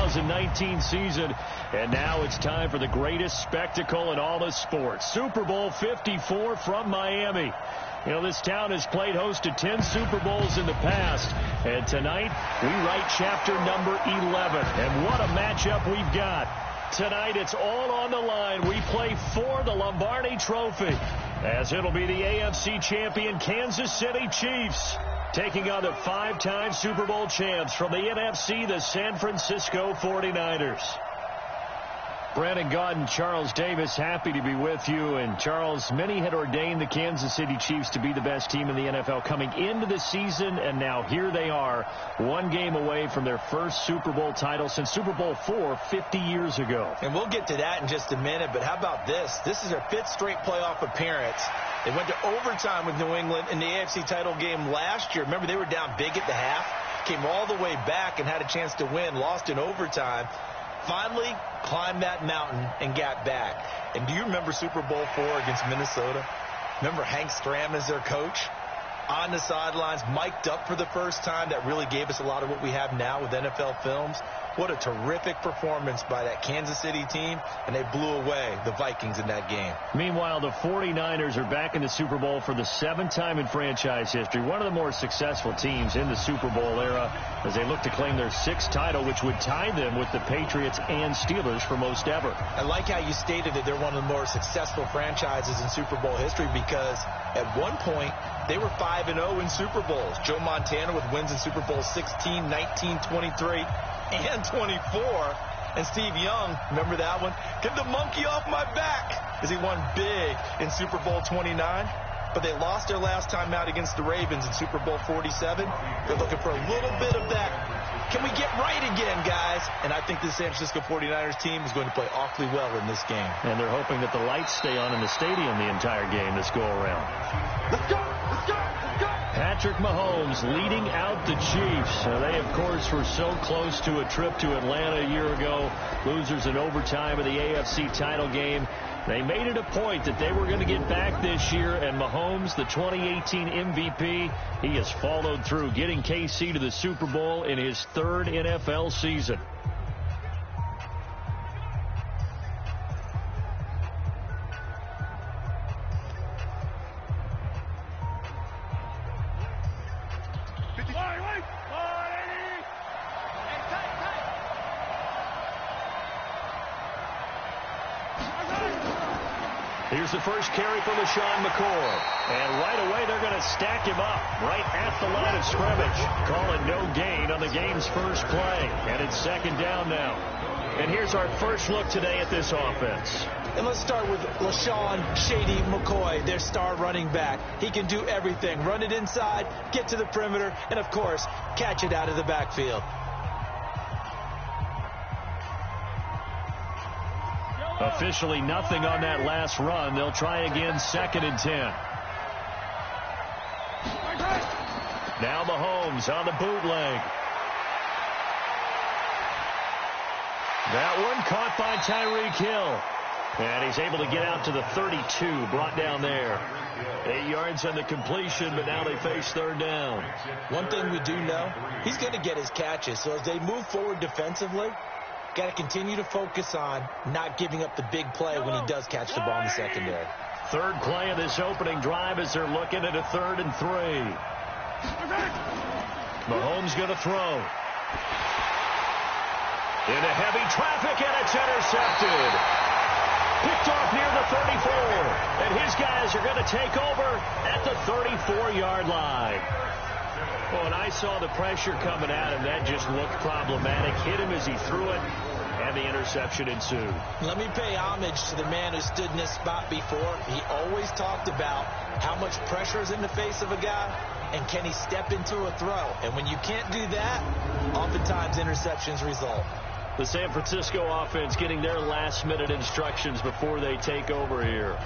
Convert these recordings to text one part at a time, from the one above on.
2019 season. And now it's time for the greatest spectacle in all of sports. Super Bowl 54 from Miami. You know, this town has played host to 10 Super Bowls in the past. And tonight, we write chapter number 11. And what a matchup we've got. Tonight, it's all on the line. We play for the Lombardi Trophy, as it'll be the AFC champion Kansas City Chiefs taking on the 5-time Super Bowl champs from the NFC, the San Francisco 49ers. Brandon Gaudin, Charles Davis, happy to be with you. And Charles, many had ordained the Kansas City Chiefs to be the best team in the NFL coming into the season, and now here they are, one game away from their first Super Bowl title since Super Bowl IV 50 years ago. And we'll get to that in just a minute, but how about this? This is their 5th straight playoff appearance. They went to overtime with New England in the AFC title game last year. Remember, they were down big at the half, came all the way back and had a chance to win, lost in overtime. Finally climbed that mountain and got back. And do you remember Super Bowl IV against Minnesota? Remember Hank Stram as their coach? On the sidelines, mic'd up for the first time. That really gave us a lot of what we have now with NFL films. What a terrific performance by that Kansas City team, and they blew away the Vikings in that game. Meanwhile, the 49ers are back in the Super Bowl for the 7th time in franchise history. One of the more successful teams in the Super Bowl era as they look to claim their 6th title, which would tie them with the Patriots and Steelers for most ever. I like how you stated that they're one of the more successful franchises in Super Bowl history because at one point they were 5-0 in Super Bowls. Joe Montana with wins in Super Bowl 16, 19, 23. And 24, and Steve Young, remember that one? Get the monkey off my back, as he won big in Super Bowl 29. But they lost their last time out against the Ravens in Super Bowl 47. They're looking for a little bit of that. Can we get right again, guys? And I think the San Francisco 49ers team is going to play awfully well in this game. And they're hoping that the lights stay on in the stadium the entire game this go-around. Let's go! Let's go! Let's go! Patrick Mahomes leading out the Chiefs. They, of course, were so close to a trip to Atlanta a year ago. Losers in overtime of the AFC title game. They made it a point that they were going to get back this year, and Mahomes, the 2018 MVP, he has followed through, getting KC to the Super Bowl in his 3rd NFL season. Here's the first carry for LaShawn McCoy. And right away, they're going to stack him up right at the line of scrimmage. Calling no gain on the game's first play. And it's 2nd down now. And here's our first look today at this offense. And let's start with LaShawn Shady McCoy, their star running back. He can do everything. Run it inside, get to the perimeter, and, of course, catch it out of the backfield. Officially nothing on that last run. They'll try again, 2nd and 10. Now Mahomes on the bootleg. That one caught by Tyreek Hill. And he's able to get out to the 32, brought down there. 8 yards on the completion, but now they face 3rd down. One thing we do know, he's going to get his catches. So as they move forward defensively, got to continue to focus on not giving up the big play when he does catch the ball in the secondary. 3rd play of this opening drive as they're looking at a 3rd and 3. Mahomes going to throw. Into heavy traffic, and it's intercepted. Picked off near the 34. And his guys are going to take over at the 34-yard line. Oh, and I saw the pressure coming at him. That just looked problematic. Hit him as he threw it, and the interception ensued. Let me pay homage to the man who stood in this spot before. He always talked about how much pressure is in the face of a guy, and can he step into a throw. And when you can't do that, oftentimes interceptions result. The San Francisco offense getting their last-minute instructions before they take over here.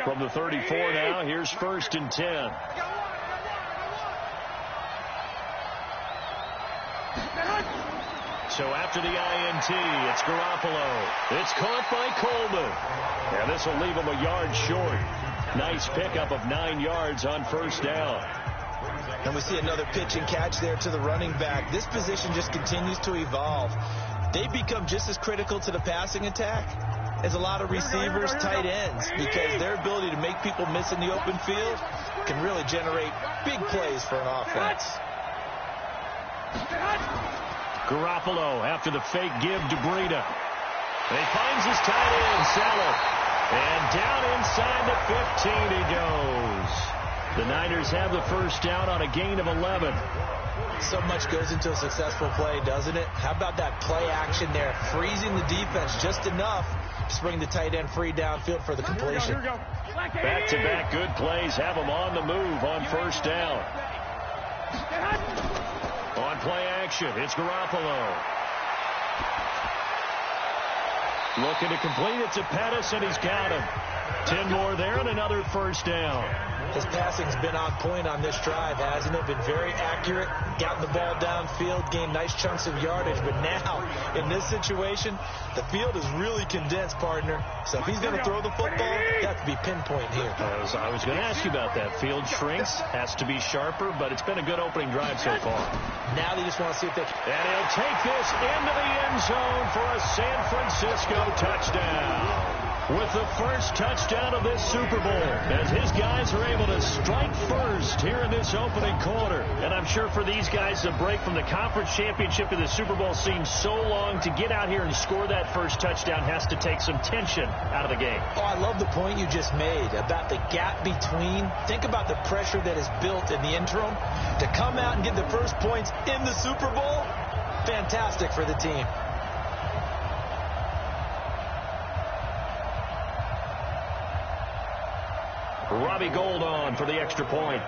From the 34 now, here's 1st and 10. So after the INT, it's Garoppolo. It's caught by Coleman. And this will leave him a yard short. Nice pickup of 9 yards on first down. And we see another pitch and catch there to the running back. This position just continues to evolve. They become just as critical to the passing attack as a lot of receivers, tight ends, because their ability to make people miss in the open field can really generate big plays for an offense. Garoppolo after the fake give to Breida. And he finds his tight end, Salah. And down inside the 15 he goes. The Niners have the first down on a gain of 11. So much goes into a successful play, doesn't it? How about that play action there? Freezing the defense just enough to bring the tight end free downfield for the completion. Back-to-back good plays have them on the move on first down. On play action, it's Garoppolo. Looking to complete it to Pettis, and he's got him. 10 more there and another first down. His passing's been on point on this drive, hasn't it? Been very accurate, gotten the ball downfield, gained nice chunks of yardage. But now, in this situation, the field is really condensed, partner. So if he's going to throw the football, you have to be pinpoint here. I was going to ask you about that. Field shrinks, has to be sharper, but it's been a good opening drive so far. Now they just want to see if they can. And he'll take this into the end zone for a San Francisco touchdown. With the first touchdown of this Super Bowl, as his guys are able to strike first here in this opening quarter. And I'm sure for these guys, the break from the conference championship to the Super Bowl seems so long. To get out here and score that first touchdown has to take some tension out of the game. Oh, I love the point you just made about the gap between. Think about the pressure that is built in the interim. To come out and get the first points in the Super Bowl, fantastic for the team. Robbie Gould on for the extra point.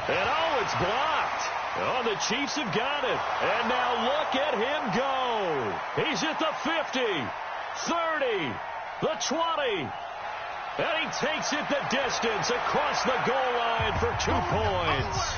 And oh, it's blocked. Oh, the Chiefs have got it. And now look at him go. He's at the 50, 30, the 20. And he takes it the distance across the goal line for 2 points.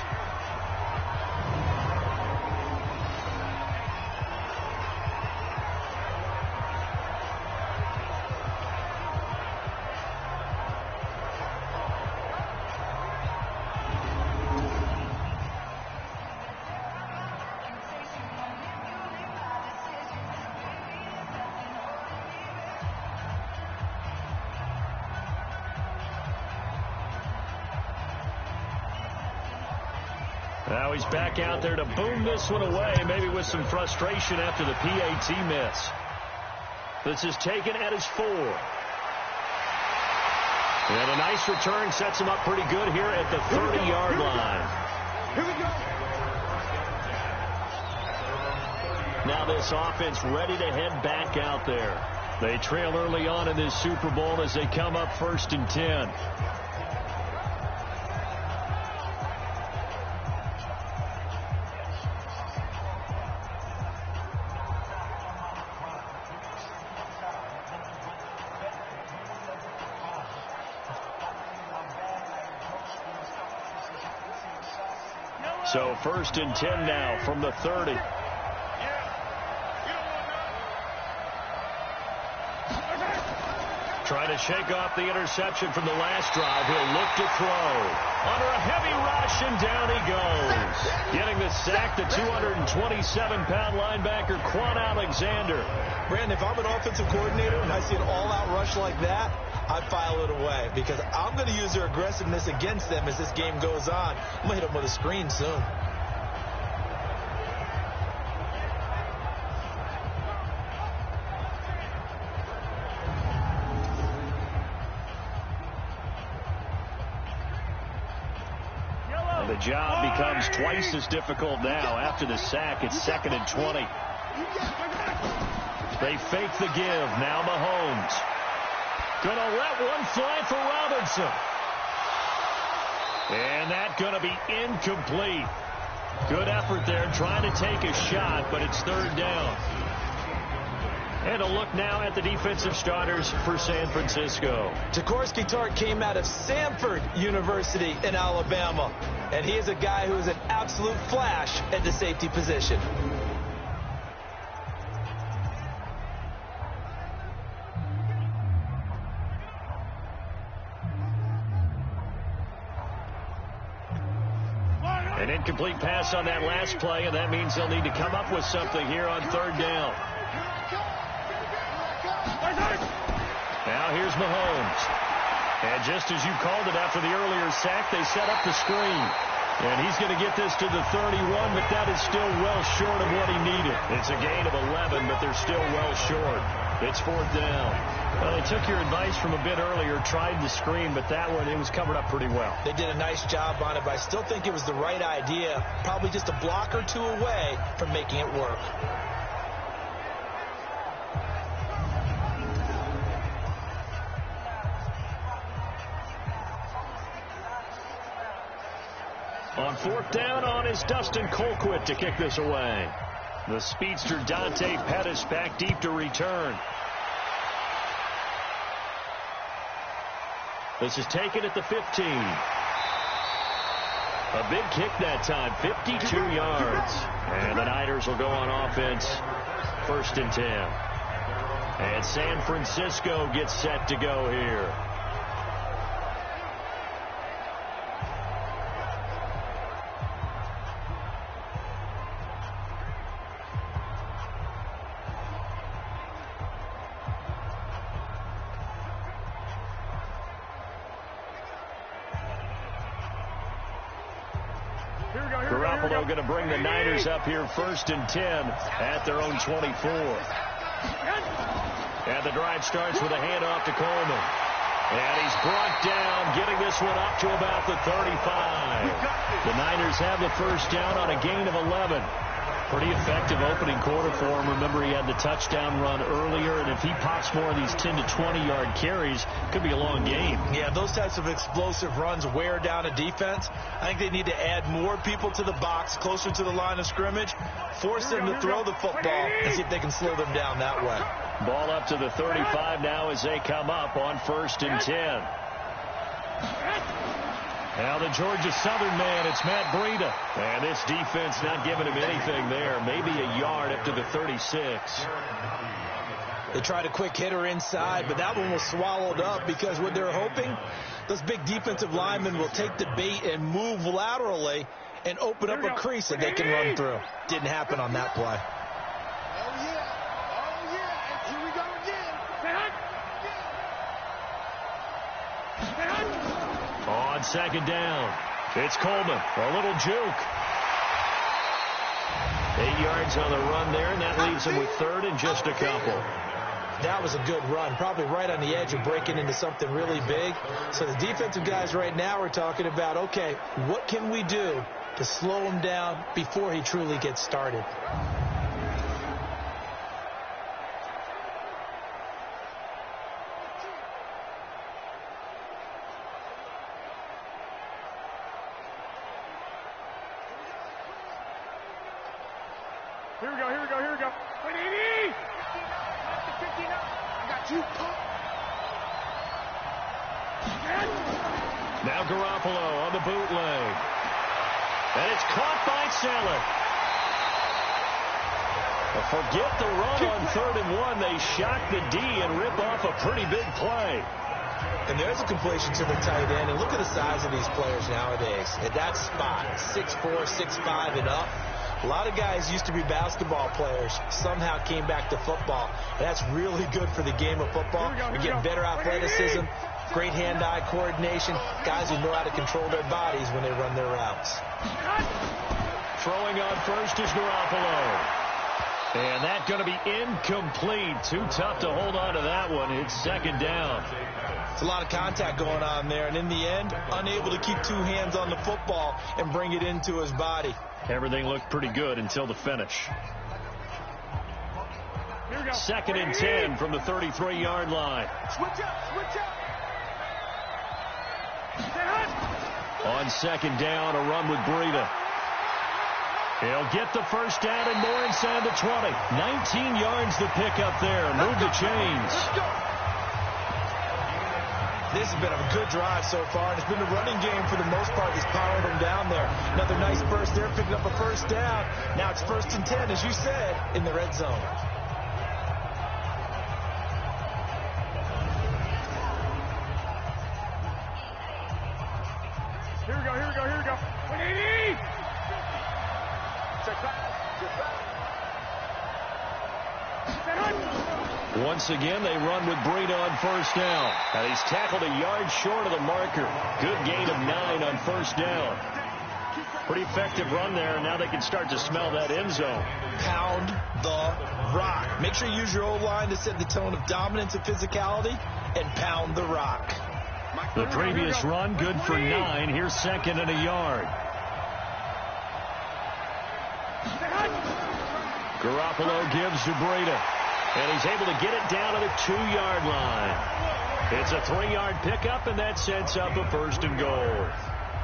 Now he's back out there to boom this one away, maybe with some frustration after the PAT miss. This is taken at his 4. And a nice return sets him up pretty good here at the 30-yard line. Here we go. Now this offense ready to head back out there. They trail early on in this Super Bowl as they come up 1st and 10. So 1st and 10 now from the 30. Trying to shake off the interception from the last drive. He'll look to throw. Under a heavy rush, and down he goes. Getting the sack, the 227-pound linebacker, Quan Alexander. Brandon, if I'm an offensive coordinator and I see an all-out rush like that, I file it away because I'm going to use their aggressiveness against them as this game goes on. I'm going to hit them with a screen soon. And the job becomes twice as difficult now. After the sack, it's 2nd and 20. They fake the give. Now Mahomes. Going to let one fly for Robinson. And that's going to be incomplete. Good effort there trying to take a shot, but it's 3rd down. And a look now at the defensive starters for San Francisco. Jaworski Tartt came out of Samford University in Alabama. And he is a guy who is an absolute flash at the safety position. An incomplete pass on that last play, and that means they'll need to come up with something here on third down. Now here's Mahomes. And just as you called it after the earlier sack, they set up the screen. And he's going to get this to the 31, but that is still well short of what he needed. It's a gain of 11, but they're still well short. It's fourth down. Well, they took your advice from a bit earlier, tried the screen, but that one, it was covered up pretty well. They did a nice job on it, but I still think it was the right idea. Probably just a block or two away from making it work. On fourth down on is Dustin Colquitt to kick this away. The speedster Dante Pettis back deep to return. This is taken at the 15. A big kick that time, 52 yards. And the Niners will go on offense, 1st and 10. And San Francisco gets set to go here. Garoppolo going to bring the Niners up here 1st and 10 at their own 24. And the drive starts with a handoff to Coleman. And he's brought down, getting this one up to about the 35. The Niners have the first down on a gain of 11. Pretty effective opening quarter for him. Remember, he had the touchdown run earlier, and if he pops more of these 10 to 20-yard carries, could be a long game. Yeah, those types of explosive runs wear down a defense. I think they need to add more people to the box, closer to the line of scrimmage, force them to throw the football, and see if they can slow them down that way. Ball up to the 35 now as they come up on 1st and 10. Now the Georgia Southern man, it's Matt Breida. And this defense not giving him anything there. Maybe a yard up to the 36. They tried a quick hitter inside, but that one was swallowed up because what they're hoping, those big defensive linemen will take the bait and move laterally and open up a crease that they can run through. Didn't happen on that play. On 2nd down, it's Coleman, a little juke. 8 yards on the run there, and that leaves him with 3rd and just a couple. That was a good run, probably right on the edge of breaking into something really big. So the defensive guys right now are talking about, okay, what can we do to slow him down before he truly gets started? Here we go. Wait, Edie! I got you. Now Garoppolo on the bootleg. And it's caught by Saleh. Forget the run on 3rd and 1. They shock the D and rip off a pretty big play. And there's a completion to the tight end. And look at the size of these players nowadays. At that spot, 6'4", 6'5", and up. A lot of guys used to be basketball players, somehow came back to football. And that's really good for the game of football. You're getting better athleticism, great hand-eye coordination, guys who know how to control their bodies when they run their routes. Throwing on first is Garoppolo. And that's going to be incomplete. Too tough to hold on to that one. It's 2nd down. It's a lot of contact going on there. And in the end, unable to keep 2 hands on the football and bring it into his body. Everything looked pretty good until the finish. 2nd and 10 from the 33-yard line. Switch up. On 2nd down, a run with Breida. He'll get the first down and more inside the 20. 19 yards to pick up there. Move the chains. This has been a good drive so far, and it's been the running game for the most part that's powered them down there. Another nice burst there, picking up a first down. Now it's 1st and 10, as you said, in the red zone. Here we go, here we go, here we go. 180! Check back. Once again, they run with Breida on first down. And he's tackled a yard short of the marker. Good gain of 9 on first down. Pretty effective run there, and now they can start to smell that end zone. Pound the rock. Make sure you use your O-line to set the tone of dominance and physicality, and pound the rock. The previous run, good for 9. Here's 2nd and a yard. Garoppolo gives to Breida. And he's able to get it down to the 2-yard line. It's a 3-yard pickup, and that sets up a 1st and goal.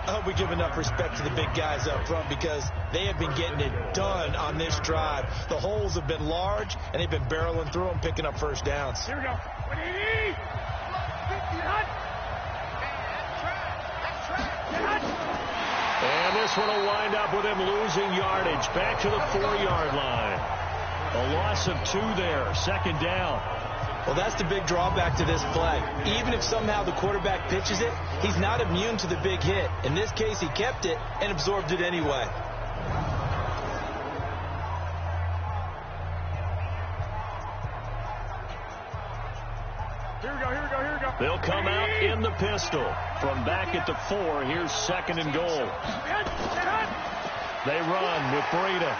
I hope we give enough respect to the big guys up front because they have been getting it done on this drive. The holes have been large, and they've been barreling through them, picking up first downs. Here we go. 180! And this one will wind up with him losing yardage. Back to the 4-yard line. A loss of 2 there. 2nd down. Well, that's the big drawback to this play. Even if somehow the quarterback pitches it, he's not immune to the big hit. In this case, he kept it and absorbed it anyway. Here we go, here we go, here we go. They'll come out in the pistol. From back at the 4, here's 2nd and goal. They run with Breida.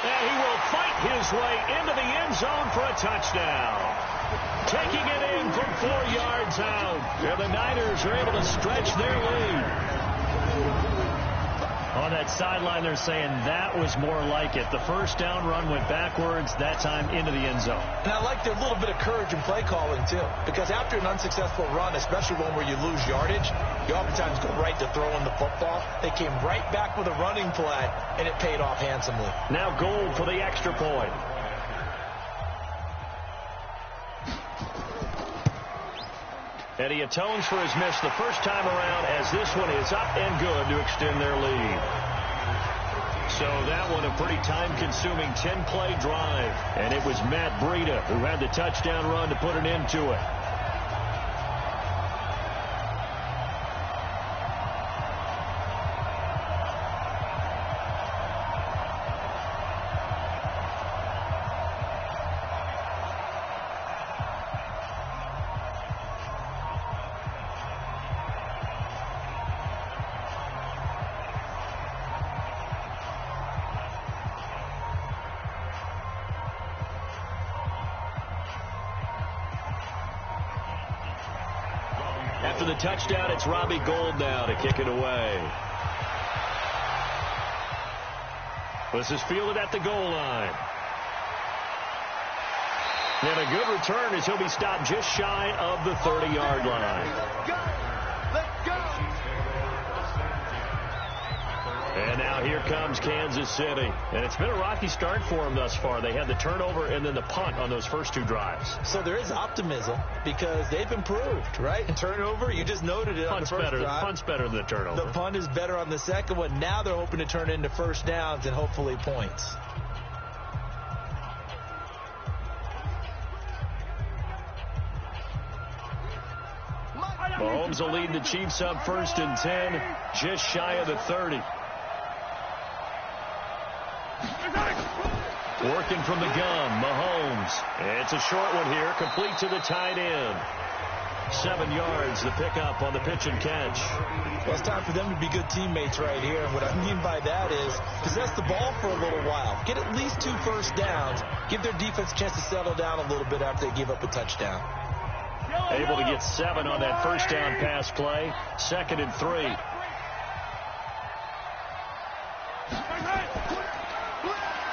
And he will fight his way into the end zone for a touchdown. Taking it in from 4 yards out. And the Niners are able to stretch their lead. On that sideline, they're saying that was more like it. The first down run went backwards, that time into the end zone. And I like their little bit of courage in play calling, too. Because after an unsuccessful run, especially one where you lose yardage, you oftentimes go right to throwing the football. They came right back with a running play, and it paid off handsomely. Now Gold for the extra point. And he atones for his miss the first time around as this one is up and good to extend their lead. So that one a pretty time-consuming 10-play drive. And it was Matt Breida who had the touchdown run to put an end to it. After the touchdown, it's Robbie Gould now to kick it away. This is fielded at the goal line. And a good return as he'll be stopped just shy of the 30-yard line. Let's go! And now here comes Kansas City. And it's been a rocky start for them thus far. They had the turnover and then the punt on those first 2 drives. So there is optimism because they've improved, right? And turnover, you just noted it on the first drive. Punt's better than the turnover. The punt is better on the second one. Now they're hoping to turn into first downs and hopefully points. Mahomes will lead the Chiefs up 1st and 10, just shy of the 30. Working from the gun, Mahomes. It's a short one here, complete to the tight end. 7 yards, the pickup on the pitch and catch. Well, it's time for them to be good teammates right here. And what I mean by that is possess the ball for a little while. Get at least 2 first downs. Give their defense a chance to settle down a little bit after they give up a touchdown. Able to get 7 on that first down pass play. 2nd and 3.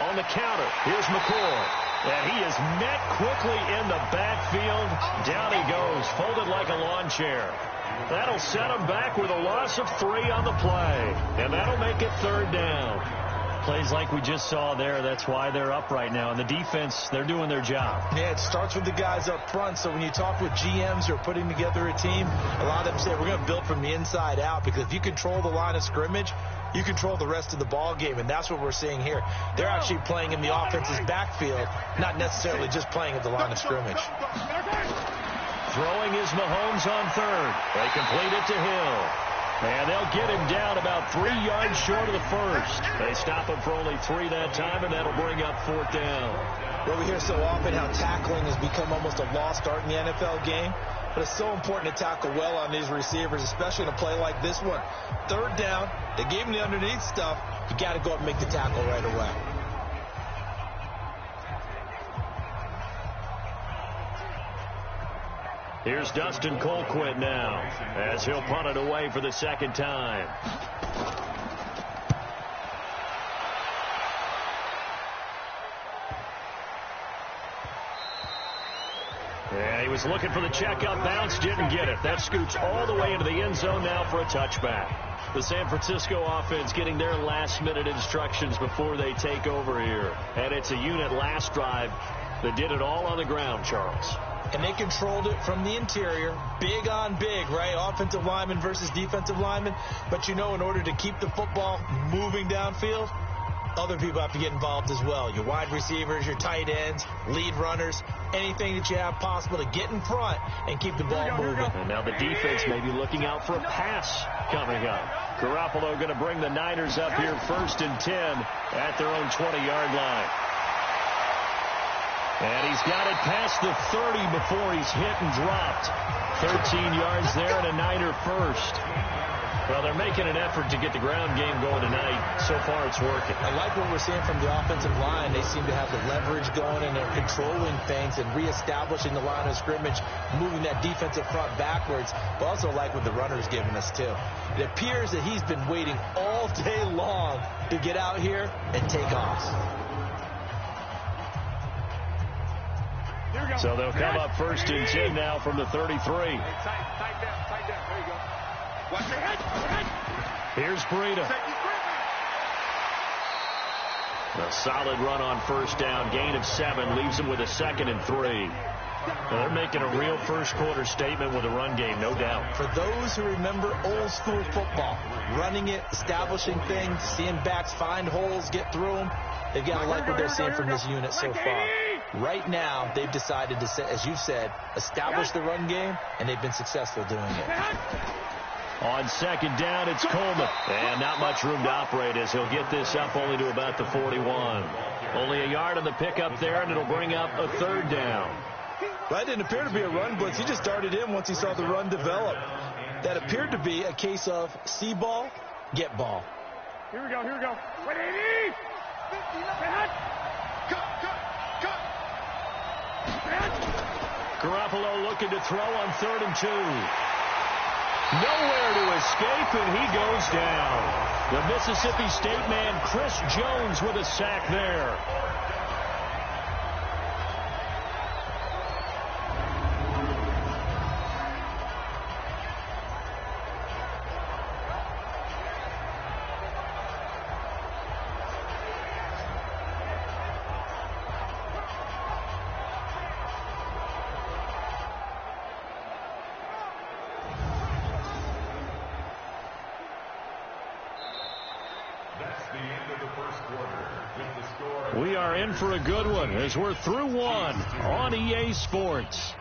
On the counter, here's McCoy. And he is met quickly in the backfield. Down he goes, folded like a lawn chair. That'll set him back with a loss of 3 on the play. And that'll make it 3rd down. Plays like we just saw there, that's why they're up right now. And the defense, they're doing their job. Yeah, it starts with the guys up front. So when you talk with GMs who are putting together a team, a lot of them say we're going to build from the inside out, because if you control the line of scrimmage, you control the rest of the ball game, and that's what we're seeing here. They're actually playing in the offense's backfield, not necessarily just playing at the line of scrimmage. Throwing is Mahomes on third. They complete it to Hill. And they'll get him down about 3 yards short of the first. They stop him for only 3 that time, and that'll bring up 4th down. Well, we hear so often how tackling has become almost a lost art in the NFL game. But it's so important to tackle well on these receivers, especially in a play like this one. 3rd down, they gave him the underneath stuff. You got to go up and make the tackle right away. Here's Dustin Colquitt now, as he'll punt it away for the 2nd time. Yeah, he was looking for the checkout bounce, didn't get it. That scoots all the way into the end zone now for a touchback. The San Francisco offense getting their last-minute instructions before they take over here. And it's a unit last drive that did it all on the ground, Charles. And they controlled it from the interior, big on big, right? Offensive lineman versus defensive lineman. But, you know, in order to keep the football moving downfield, other people have to get involved as well. Your wide receivers, your tight ends, lead runners, anything that you have possible to get in front and keep the ball moving. And now the defense may be looking out for a pass coming up. Garoppolo going to bring the Niners up here 1st and 10 at their own 20-yard line. And he's got it past the 30 before he's hit and dropped. 13 yards there and a Niner first. Well, they're making an effort to get the ground game going tonight. So far, it's working. I like what we're seeing from the offensive line. They seem to have the leverage going, and they're controlling things and reestablishing the line of scrimmage, moving that defensive front backwards. But also like what the runner's giving us, too. It appears that he's been waiting all day long to get out here and take off. So they'll come up 1st and 10 now from the 33. Tight down. There you go. Watch your head. Here's Breida. A solid run on 1st down. Gain of 7 leaves them with a 2nd and 3. Well, they're making a real first-quarter statement with a run game, no doubt. For those who remember old-school football, running it, establishing things, seeing backs find holes, get through them, they've got to like what they're seeing from this unit so far. Right now, they've decided to, as you said, establish the run game, and they've been successful doing it. On 2nd down, it's Coleman. And not much room to operate as he'll get this up only to about the 41. Only a yard on the pickup there, and it'll bring up a 3rd down. Well, that didn't appear to be a run blitz. He just darted in once he saw the run develop. That appeared to be a case of see ball, get ball. Here we go. 180. Garoppolo looking to throw on 3rd and 2. Nowhere to escape, and he goes down. The Mississippi State man, Chris Jones, with a sack there. We are in for a good one as we're through one on EA Sports.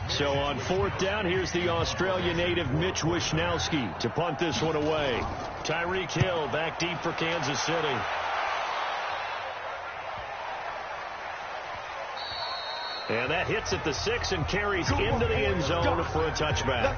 So on 4th down, here's the Australia native Mitch Wishnowsky to punt this one away. Tyreek Hill back deep for Kansas City. And that hits at the 6 and carries into the end zone for a touchback.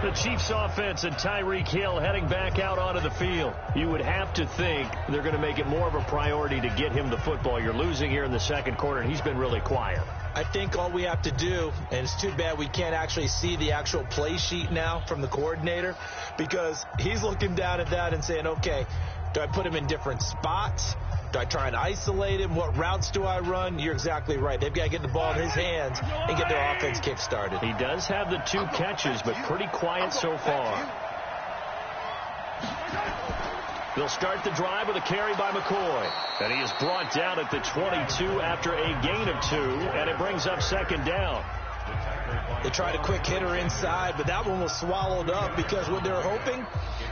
The Chiefs offense and Tyreek Hill heading back out onto the field. You would have to think they're going to make it more of a priority to get him the football. You're losing here in the second quarter, and he's been really quiet. I think all we have to do, and it's too bad we can't actually see the actual play sheet now from the coordinator, because he's looking down at that and saying, okay, do I put him in different spots? Do I try and isolate him? What routes do I run? You're exactly right. They've got to get the ball in his hands and get their offense kick-started. He does have the 2 catches, but pretty quiet so far. They'll start the drive with a carry by McCoy. And he is brought down at the 22 after a gain of 2, and it brings up second down. They tried a quick hitter inside, but that one was swallowed up because what they're hoping,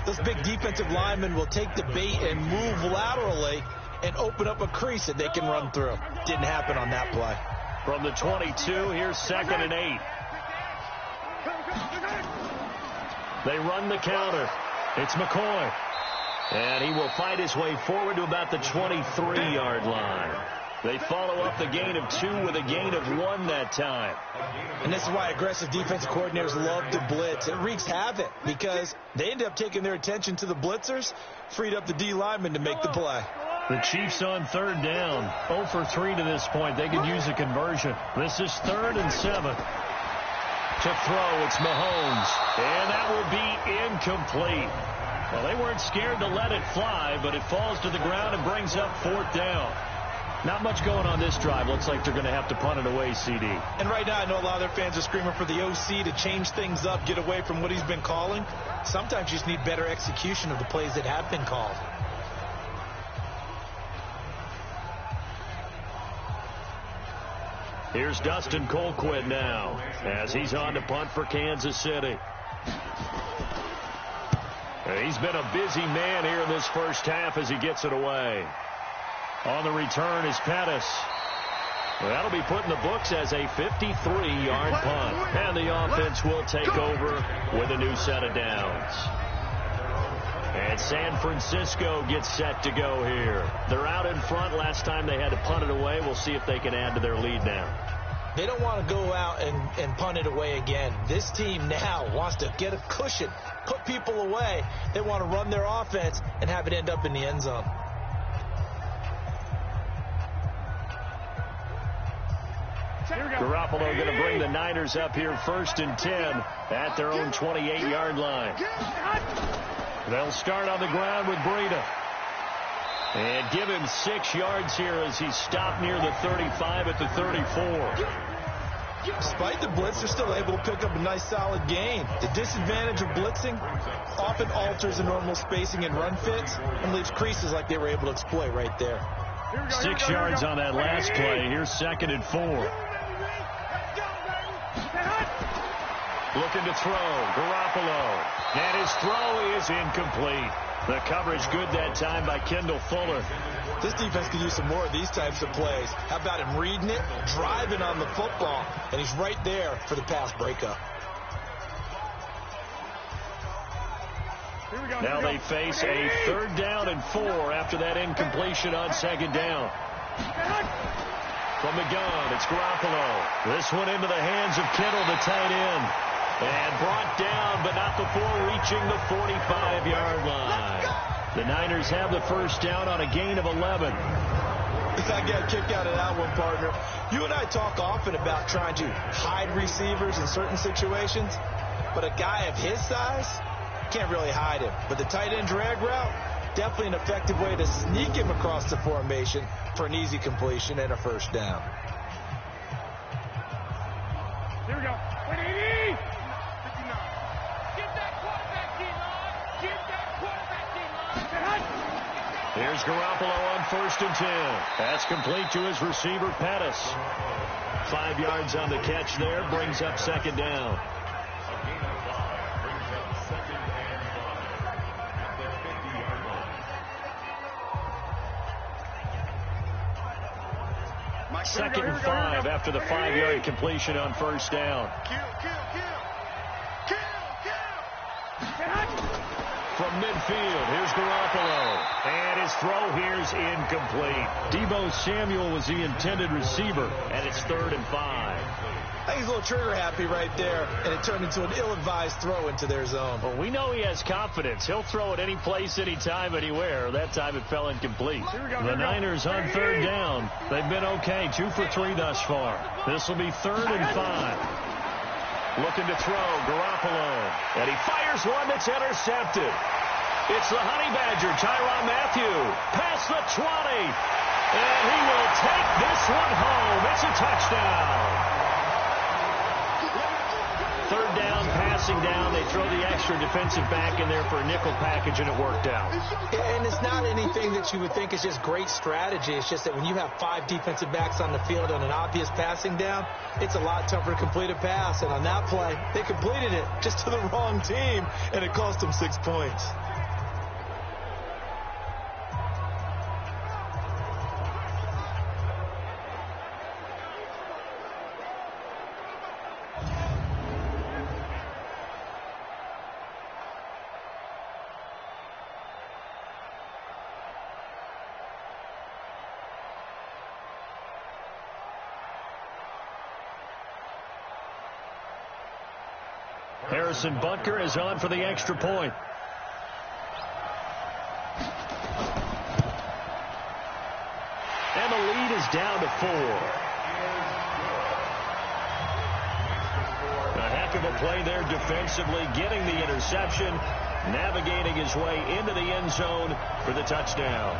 those big defensive linemen will take the bait and move laterally and open up a crease that they can run through. Didn't happen on that play. From the 22, here's 2nd and 8. They run the counter. It's McCoy. And he will fight his way forward to about the 23-yard line. They follow up the gain of 2 with a gain of 1 that time. And this is why aggressive defensive coordinators love to blitz. It wreaks havoc because they end up taking their attention to the blitzers, freed up the D lineman to make the play. The Chiefs on 3rd down. 0 for 3 to this point. They could use a conversion. This is 3rd and 7. To throw, it's Mahomes. And that will be incomplete. Well, they weren't scared to let it fly, but it falls to the ground and brings up 4th down. Not much going on this drive. Looks like they're going to have to punt it away, CD. And right now, I know a lot of their fans are screaming for the OC to change things up, get away from what he's been calling. Sometimes you just need better execution of the plays that have been called. Here's Dustin Colquitt now as he's on to punt for Kansas City. He's been a busy man here in this first half as he gets it away. On the return is Pettis. That'll be put in the books as a 53-yard punt. And the offense will take over with a new set of downs. And San Francisco gets set to go here. They're out in front. Last time they had to punt it away. We'll see if they can add to their lead now. They don't want to go out and punt it away again. This team now wants to get a cushion, put people away. They want to run their offense and have it end up in the end zone. Garoppolo going to bring the Niners up here 1st and 10 at their own 28-yard line. They'll start on the ground with Breida. And give him 6 yards here as he's stopped near the 35 at the 34. Despite the blitz, they're still able to pick up a nice solid gain. The disadvantage of blitzing often alters the normal spacing and run fits and leaves creases like they were able to exploit right there. 6 yards on that last play. Here's 2nd and 4. Looking to throw. Garoppolo. And his throw is incomplete. The coverage good that time by Kendall Fuller. This defense could use some more of these types of plays. How about him reading it, driving on the football, and he's right there for the pass breakup. Now they face a 3rd down and 4 after that incompletion on 2nd down. From the gun, it's Garoppolo. This one into the hands of Kittle, the tight end. And brought down, but not before reaching the 45-yard line. The Niners have the 1st down on a gain of 11. I got a kick out of that one, partner. You and I talk often about trying to hide receivers in certain situations, but a guy of his size can't really hide him. But the tight end drag route, definitely an effective way to sneak him across the formation for an easy completion and a 1st down. Here we go. 180. 59. Get that quarterback team on. Get that quarterback team on. Here's Garoppolo on 1st and 10. That's complete to his receiver, Pettis. 5 yards on the catch there. Brings up 2nd down. Second and 5 after the 5-yard completion on 1st down. From midfield, here's Garoppolo. And his throw here's incomplete. Deebo Samuel was the intended receiver, and it's 3rd and 5. I think he's a little trigger happy right there, and it turned into an ill-advised throw into their zone. Well, we know he has confidence. He'll throw it any place, anytime, anywhere. That time it fell incomplete. The Niners on third down. They've been okay, 2 for 3 thus far. This will be 3rd and 5. Looking to throw, Garoppolo. And he fires one that's intercepted. It's the Honey Badger, Tyrann Mathieu. Past the 20. And he will take this one home. It's a touchdown. 3rd down, passing down. They throw the extra defensive back in there for a nickel package, and it worked out. And it's not anything that you would think is just great strategy. It's just that when you have 5 defensive backs on the field on an obvious passing down, it's a lot tougher to complete a pass. And on that play, they completed it just to the wrong team, and it cost them 6 points. Harrison Butker is on for the extra point. And the lead is down to 4. A heck of a play there defensively, getting the interception, navigating his way into the end zone for the touchdown.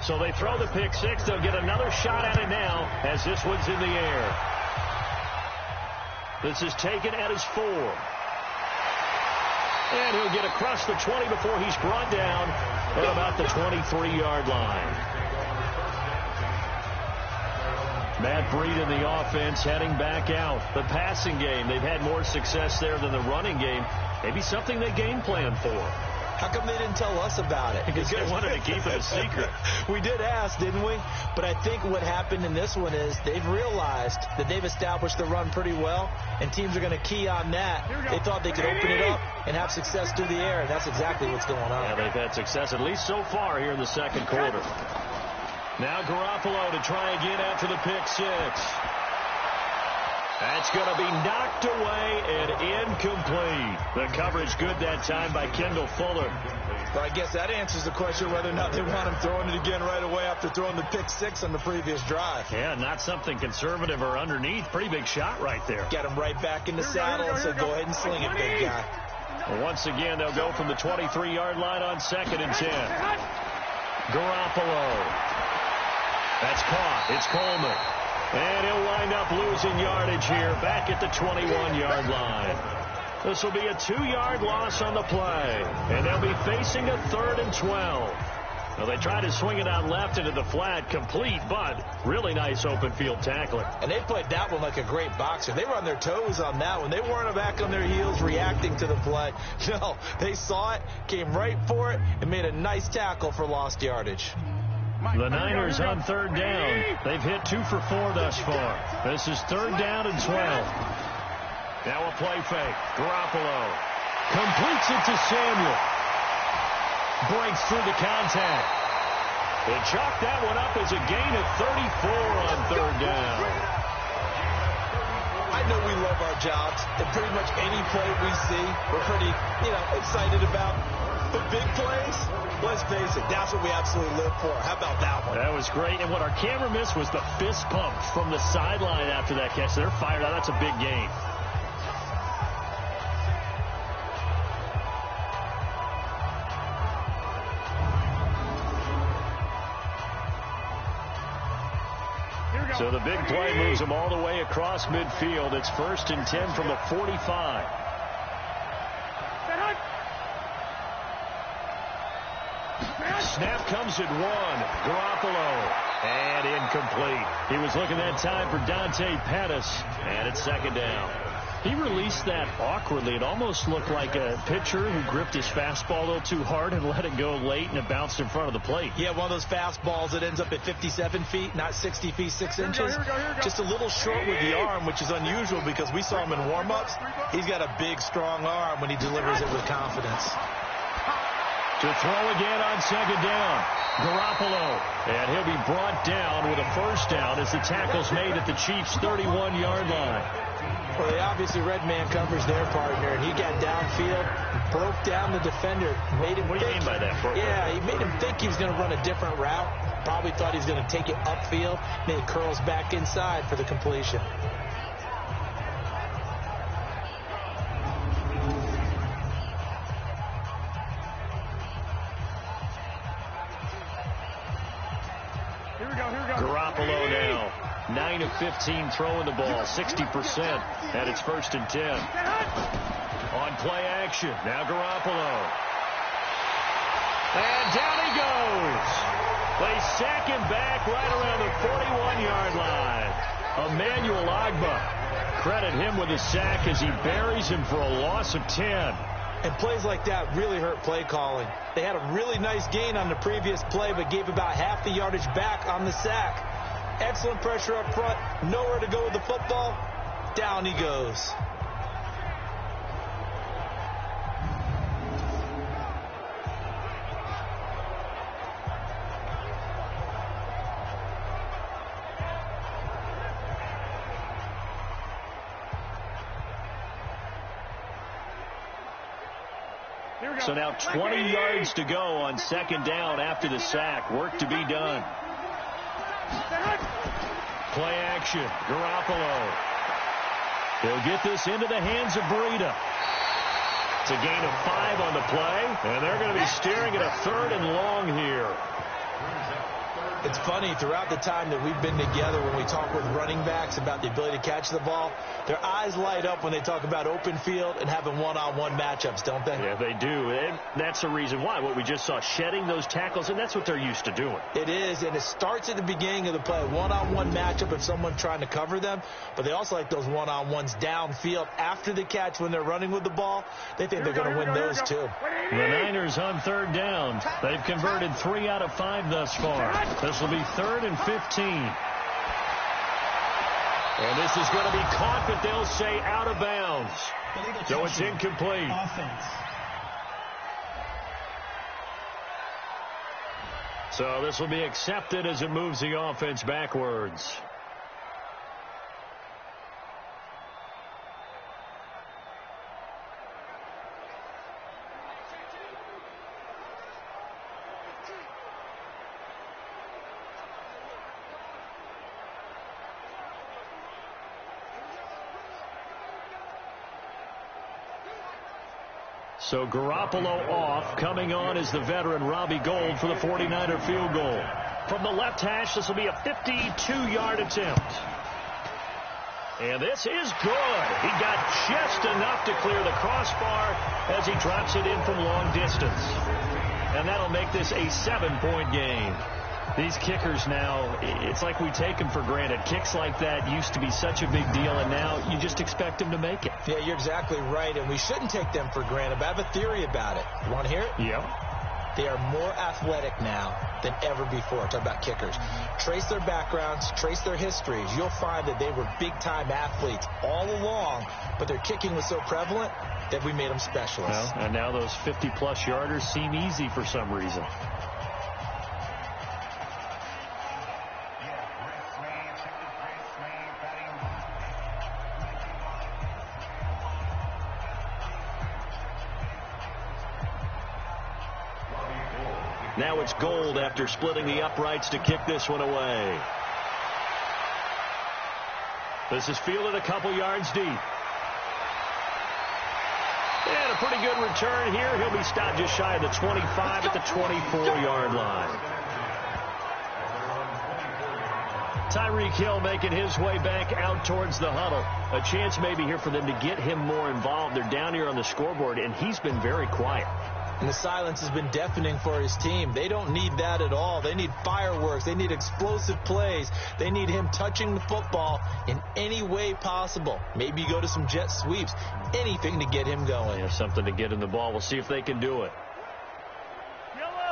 So they throw the pick six. They'll get another shot at it now as this one's in the air. This is taken at his 4. And he'll get across the 20 before he's brought down at about the 23-yard line. Matt Breed in the offense heading back out. The passing game, they've had more success there than the running game. Maybe something they game plan for. How come they didn't tell us about it? Because they wanted to keep it a secret. We did ask, didn't we? But I think what happened in this one is they've realized that they've established the run pretty well, and teams are going to key on that. They thought they could open it up and have success through the air, and that's exactly what's going on. Yeah, they've had success, at least so far, here in the second quarter. Now Garoppolo to try again after the pick six. That's going to be knocked away and incomplete. The coverage good that time by Kendall Fuller. But I guess that answers the question whether or not they want him throwing it again right away after throwing the pick six on the previous drive. Yeah, not something conservative or underneath. Pretty big shot right there. Get him right back in the saddle and said, go ahead and sling it, big guy. Well, once again, they'll go from the 23-yard line on 2nd and 10. Garoppolo. That's caught. It's Coleman. And he'll wind up losing yardage here back at the 21-yard line. This will be a 2-yard loss on the play. And they'll be facing a 3rd and 12. Well, they tried to swing it out left into the flat, complete, but really nice open field tackling. And they played that one like a great boxer. They were on their toes on that one. They weren't back on their heels reacting to the play. No, they saw it, came right for it, and made a nice tackle for lost yardage. The Niners on 3rd down. They've hit 2 for 4 thus far. This is 3rd down and 12. Now a play fake. Garoppolo completes it to Samuel. Breaks through the contact. They chalk that one up as a gain of 34 on 3rd down. I know we love our jobs, and pretty much any play we see, we're pretty, excited about. But big plays, let's face it, that's what we absolutely live for. How about that one? That was great. And what our camera missed was the fist pump from the sideline after that catch. They're fired out. That's a big gain. So the big play moves them all the way across midfield. It's 1st and 10 from the 45. Snap comes at 1. Garoppolo And incomplete. He was looking that time for Dante Pettis, and it's second down. He released that awkwardly. It almost looked like a pitcher who gripped his fastball a little too hard and let it go late, and it bounced in front of the plate. Yeah, one of those fastballs that ends up at 57 feet, not 60 feet, 6 inches. Here we go. Just a little short with the arm, which is unusual because we saw him in warm-ups. He's got a big, strong arm when he delivers it with confidence. To throw again on second down, Garoppolo. And he'll be brought down with a first down as the tackle's made at the Chiefs' 31-yard line. Well, they obviously red man covers their partner, and he got downfield, broke down the defender, made him What do you mean by that? Yeah, he made him think he was going to run a different route. Probably thought he was going to take it upfield, and it curls back inside for the completion. Garoppolo now, 9 of 15 throwing the ball, 60%, and it's 1st and 10. On play action, now Garoppolo. And down he goes. They sack him back right around the 41-yard line. Emmanuel Ogbah, credit him with a sack as he buries him for a loss of 10. And plays like that really hurt play calling. They had a really nice gain on the previous play, but gave about half the yardage back on the sack. Excellent pressure up front. Nowhere to go with the football. Down he goes. So now 20 yards to go on second down after the sack. Work to be done. Play action. Garoppolo. He'll get this into the hands of Breida. It's a gain of 5 on the play, and they're going to be staring at a 3rd and long here. It's funny, throughout the time that we've been together, when we talk with running backs about the ability to catch the ball, their eyes light up when they talk about open field and having one-on-one matchups, don't they? Yeah, they do. And that's the reason why. What we just saw, shedding those tackles, and that's what they're used to doing. It is, and it starts at the beginning of the play, one-on-one matchup if someone's trying to cover them, but they also like those one-on-ones downfield after the catch when they're running with the ball. They think they're going to win those, too. The Niners on 3rd down. They've converted 3 out of 5 thus far. This will be 3rd and 15. And this is going to be caught, but they'll say out of bounds. So it's incomplete. So this will be accepted as it moves the offense backwards. So Garoppolo off. Coming on is the veteran Robbie Gould for the 49er field goal. From the left hash, this will be a 52-yard attempt. And this is good. He got just enough to clear the crossbar as he drops it in from long distance. And that'll make this a 7-point game. These kickers now, it's like we take them for granted. Kicks like that used to be such a big deal, and now you just expect them to make it. Yeah, you're exactly right, and we shouldn't take them for granted. But I have a theory about it. You want to hear it? Yeah. They are more athletic now than ever before. Talk about kickers. Trace their backgrounds, trace their histories. You'll find that they were big-time athletes all along, but their kicking was so prevalent that we made them specialists. Well, and now those 50-plus yarders seem easy for some reason. Now it's Gould after splitting the uprights to kick this one away. This is fielded a couple yards deep. And a pretty good return here. He'll be stopped just shy of the 25 at the 24-yard line. Tyreek Hill making his way back out towards the huddle. A chance maybe here for them to get him more involved. They're down here on the scoreboard, and he's been very quiet. And the silence has been deafening for his team. They don't need that at all. They need fireworks. They need explosive plays. They need him touching the football in any way possible. Maybe you go to some jet sweeps. Anything to get him going. Yeah, something to get in the ball. We'll see if they can do it.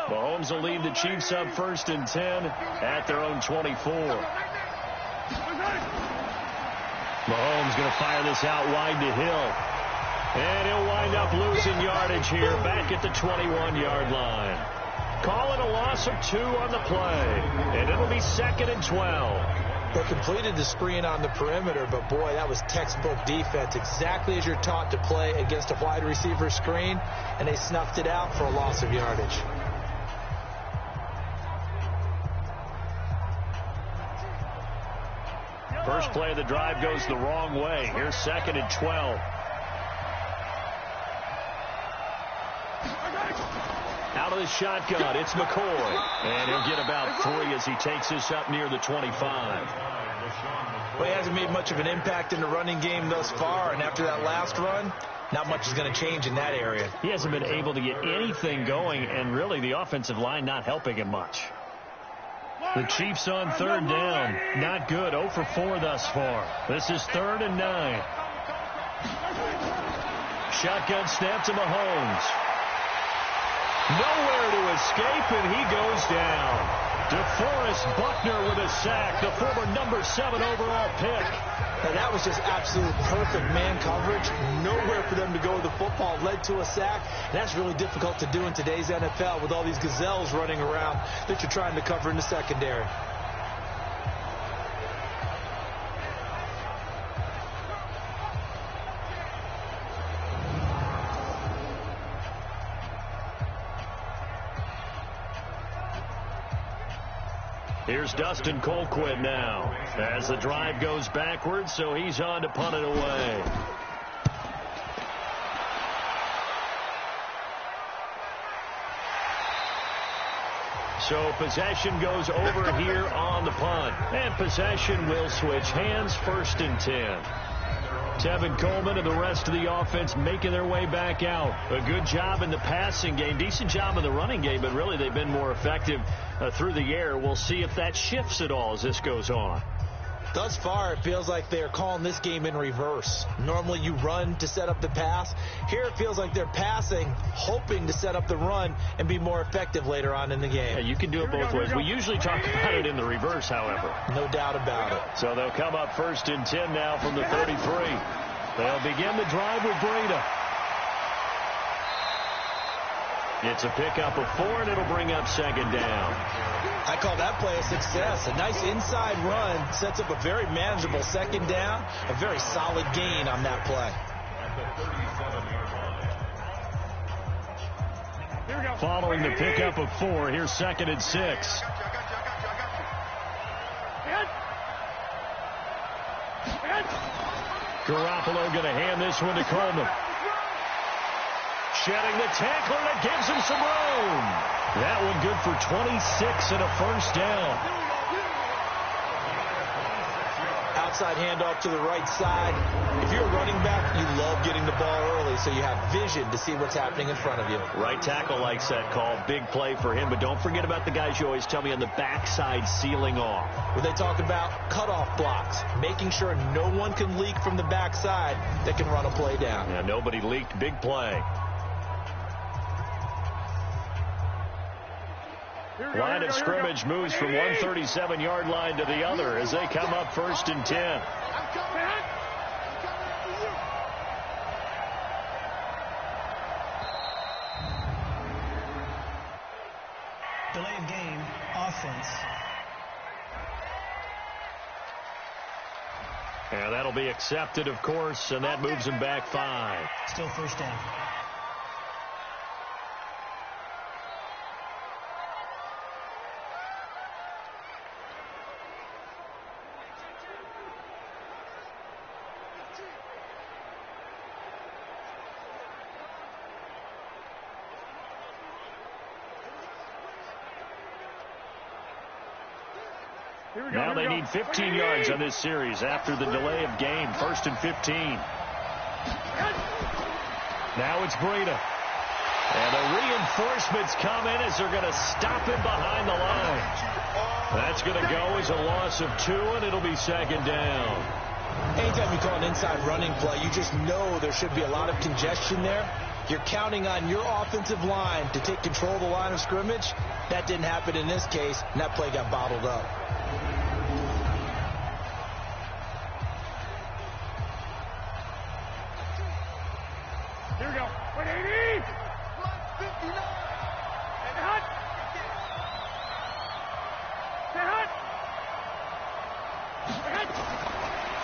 Mahomes will lead the Chiefs up 1st and 10 at their own 24. Mahomes going to fire this out wide to Hill. And he'll wind up losing yardage here back at the 21-yard line. Call it a loss of 2 on the play. And it'll be 2nd and 12. They completed the screen on the perimeter, but boy, that was textbook defense. Exactly as you're taught to play against a wide receiver screen, and they snuffed it out for a loss of yardage. First play of the drive goes the wrong way. Here's 2nd and 12. Out of the shotgun, it's McCoy. And he'll get about 3 as he takes this up near the 25. Well, he hasn't made much of an impact in the running game thus far, and after that last run, not much is going to change in that area. He hasn't been able to get anything going, and really the offensive line not helping him much. The Chiefs on 3rd down. Not good. 0 for 4 thus far. This is 3rd and 9. Shotgun snap to Mahomes. Nowhere to escape, and he goes down. DeForest Buckner with a sack, the former number 7 overall pick. Now, that was just absolute perfect man coverage. Nowhere for them to go with the football. Led to a sack. And that's really difficult to do in today's NFL with all these gazelles running around that you're trying to cover in the secondary. Here's Dustin Colquitt now as the drive goes backwards, so he's on to punt it away. So possession goes over here on the punt. And possession will switch hands, 1st and 10. Tevin Coleman and the rest of the offense making their way back out. A good job in the passing game. Decent job in the running game, but really they've been more effective through the air. We'll see if that shifts at all as this goes on. Thus far, it feels like they're calling this game in reverse. Normally you run to set up the pass. Here it feels like they're passing, hoping to set up the run and be more effective later on in the game. Yeah, you can do it both ways. We usually talk about it in the reverse, however. No doubt about it. So they'll come up 1st and 10 now from the 33. They'll begin the drive with Breida. It's a pickup of 4, and it'll bring up 2nd down. I call that play a success. A nice inside run sets up a very manageable 2nd down. A very solid gain on that play. Following the pickup of 4, here's 2nd and 6. Garoppolo going to hand this one to Coleman. Shedding the tackler, and it gives him some room. That one good for 26 and a 1st down. Outside handoff to the right side. If you're a running back, you love getting the ball early so you have vision to see what's happening in front of you. Right tackle likes that call. Big play for him, but don't forget about the guys you always tell me on the backside sealing off. When they talk about cutoff blocks, making sure no one can leak from the backside that can run a play down. Yeah, nobody leaked. Big play. Line of scrimmage moves from one 37-yard line to the other as they come up 1st and 10. Delay of game, offense. And that'll be accepted, of course, and that moves him back 5. Still 1st down. Now they need 15 yards on this series after the delay of game. 1st and 15. Now it's Breida. And the reinforcements come in as they're going to stop him behind the line. That's going to go as a loss of 2, and it'll be second down. Anytime you call an inside running play, you just know there should be a lot of congestion there. You're counting on your offensive line to take control of the line of scrimmage. That didn't happen in this case, and that play got bottled up. Here we go. 180. 59. And hut.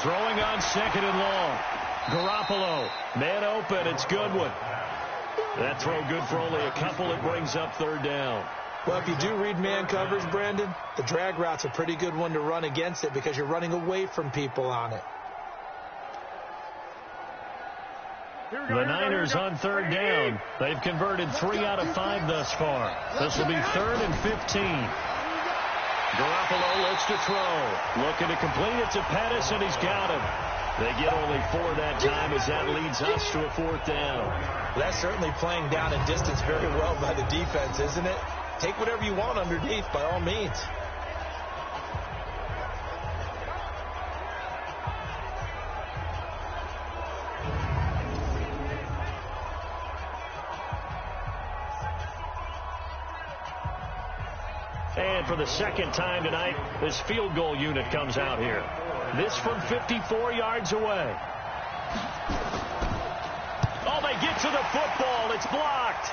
Throwing on second and long. Garoppolo, man open, it's Goodwin. That throw good for only a couple. It brings up third down. Well, if you do read man coverage, Brandon, the drag route's a pretty good one to run against it because you're running away from people on it. The Niners on third down. They've converted 3 out of 5 thus far. This will be 3rd and 15. Garoppolo looks to throw. Looking to complete it to Pettis, and he's got him. They get only 4 that time as that leads us to a 4th down. That's certainly playing down and distance very well by the defense, isn't it? Take whatever you want underneath, by all means. And for the second time tonight, this field goal unit comes out here. This from 54 yards away. Oh, they get to the football. It's blocked.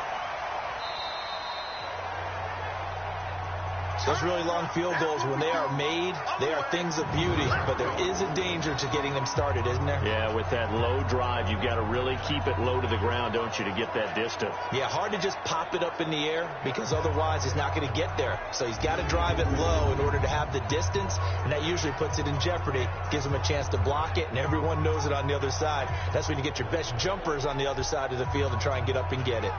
Those really long field goals, when they are made, they are things of beauty. But there is a danger to getting them started, isn't there? Yeah, with that low drive, you've got to really keep it low to the ground, don't you, to get that distance. Yeah, hard to just pop it up in the air because otherwise he's not going to get there. So he's got to drive it low in order to have the distance, and that usually puts it in jeopardy, gives him a chance to block it, and everyone knows it on the other side. That's when you get your best jumpers on the other side of the field and try and get up and get it.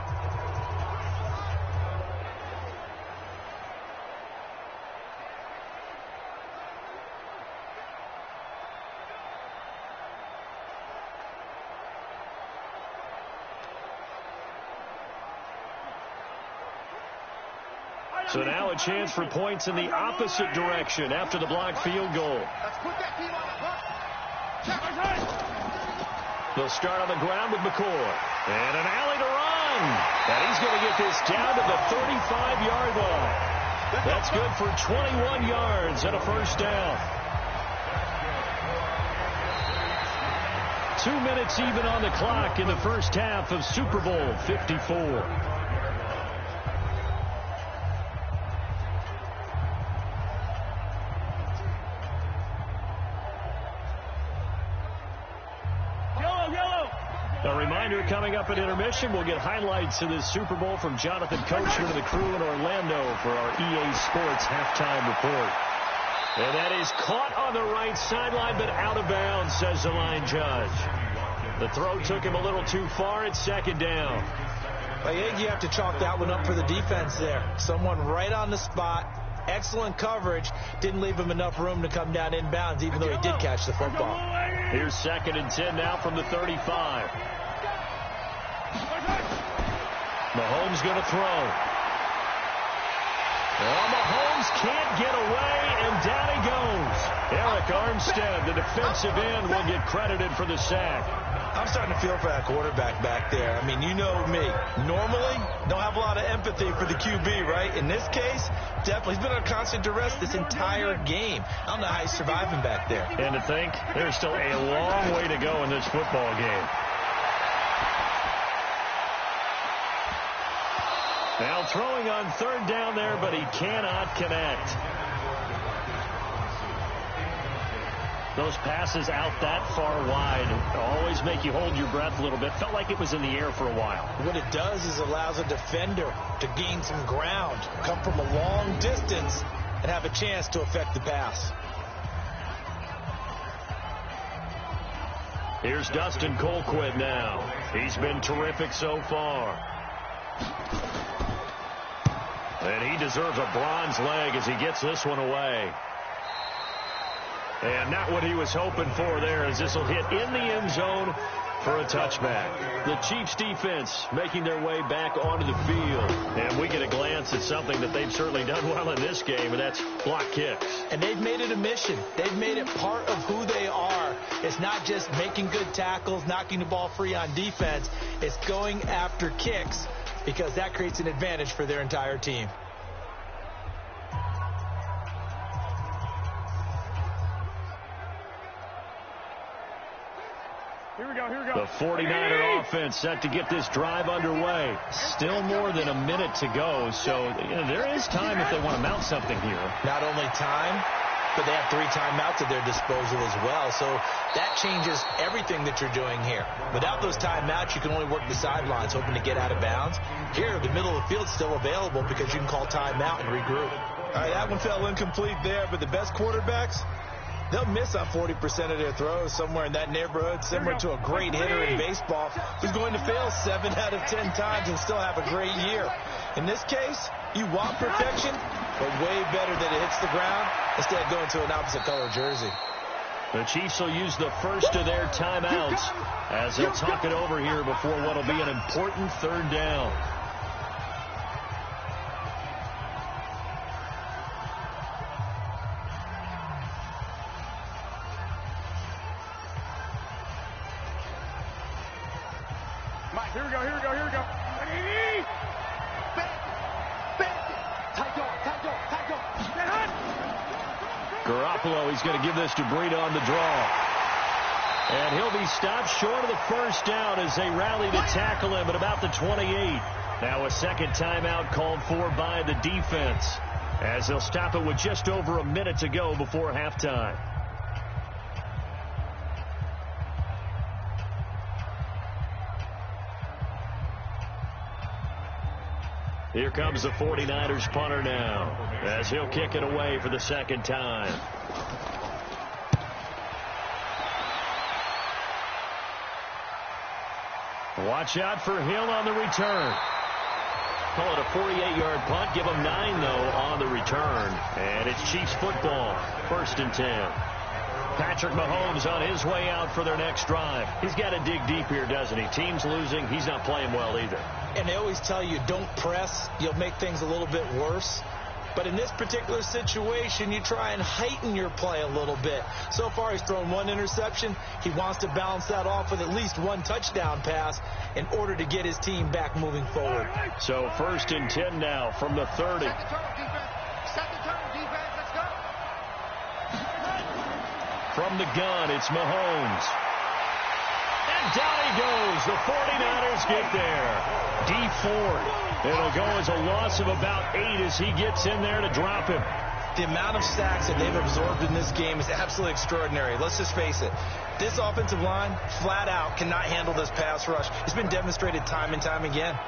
So now a chance for points in the opposite direction after the blocked field goal. They'll start on the ground with McCoy. And an alley to run. And he's going to get this down to the 35-yard line. That's good for 21 yards and a first down. 2 minutes even on the clock in the first half of Super Bowl 54. A reminder, coming up at intermission, we'll get highlights of this Super Bowl from Jonathan Coachman and the crew in Orlando for our EA Sports halftime report. And that is caught on the right sideline, but out of bounds, says the line judge. The throw took him a little too far. It's second down. I think you have to chalk that one up for the defense there. Someone right on the spot. Excellent coverage. Didn't leave him enough room to come down inbounds, even though he did catch the football. Here's 2nd and 10 now from the 35. Mahomes going to throw. Well, Mahomes can't get away, and down he goes. Eric Armstead, the defensive end, will get credited for the sack. I'm starting to feel for that quarterback back there. I mean, you know me. Normally, don't have a lot of empathy for the QB, right? In this case, definitely. He's been under constant duress this entire game. I don't know how he's surviving back there. And to think, there's still a long way to go in this football game. Now throwing on 3rd down there, but he cannot connect. Those passes out that far wide always make you hold your breath a little bit. Felt like it was in the air for a while. What it does is allows a defender to gain some ground, come from a long distance, and have a chance to affect the pass. Here's Dustin Colquitt now. He's been terrific so far. And he deserves a bronze leg as he gets this one away. And not what he was hoping for there, as this will hit in the end zone for a touchback. The Chiefs defense making their way back onto the field. And we get a glance at something that they've certainly done well in this game, and that's block kicks. And they've made it a mission. They've made it part of who they are. It's not just making good tackles, knocking the ball free on defense. It's going after kicks, because that creates an advantage for their entire team. Here we go, here we go. The 49er offense set to get this drive underway. Still more than a minute to go, so there is time if they want to mount something here. Not only time, but they have 3 timeouts at their disposal as well, so that changes everything that you're doing here. Without those timeouts, you can only work the sidelines, hoping to get out of bounds. Here, the middle of the field's still available because you can call timeout and regroup. All right, that one fell incomplete there, but the best quarterbacks, they'll miss on 40% of their throws, somewhere in that neighborhood, similar to a great hitter in baseball who's going to fail 7 out of 10 times and still have a great year. In this case, you want perfection, but way better that it hits the ground instead of going to an opposite color jersey. The Chiefs will use the first of their timeouts as they'll talk it over here before what will be an important 3rd down. Here we go, here we go, here we go. Garoppolo, he's going to give this to Breida on the draw. And he'll be stopped short of the first down as they rally to tackle him at about the 28. Now a second timeout called for by the defense as they'll stop it with just over a minute to go before halftime. Here comes the 49ers punter now as he'll kick it away for the second time. Watch out for Hill on the return. Call it a 48-yard punt. Give them 9, though, on the return. And it's Chiefs football, 1st and 10. Patrick Mahomes on his way out for their next drive. He's got to dig deep here, doesn't he? Team's losing. He's not playing well either. And they always tell you, don't press. You'll make things a little bit worse. But in this particular situation, you try and heighten your play a little bit. So far, he's thrown 1 interception. He wants to balance that off with at least 1 touchdown pass in order to get his team back moving forward. So 1st and 10 now from the 30. From the gun, it's Mahomes. And down he goes. The 49ers get there. D Ford. It'll go as a loss of about 8 as he gets in there to drop him. The amount of sacks that they've absorbed in this game is absolutely extraordinary. Let's just face it. This offensive line, flat out, cannot handle this pass rush. It's been demonstrated time and time again.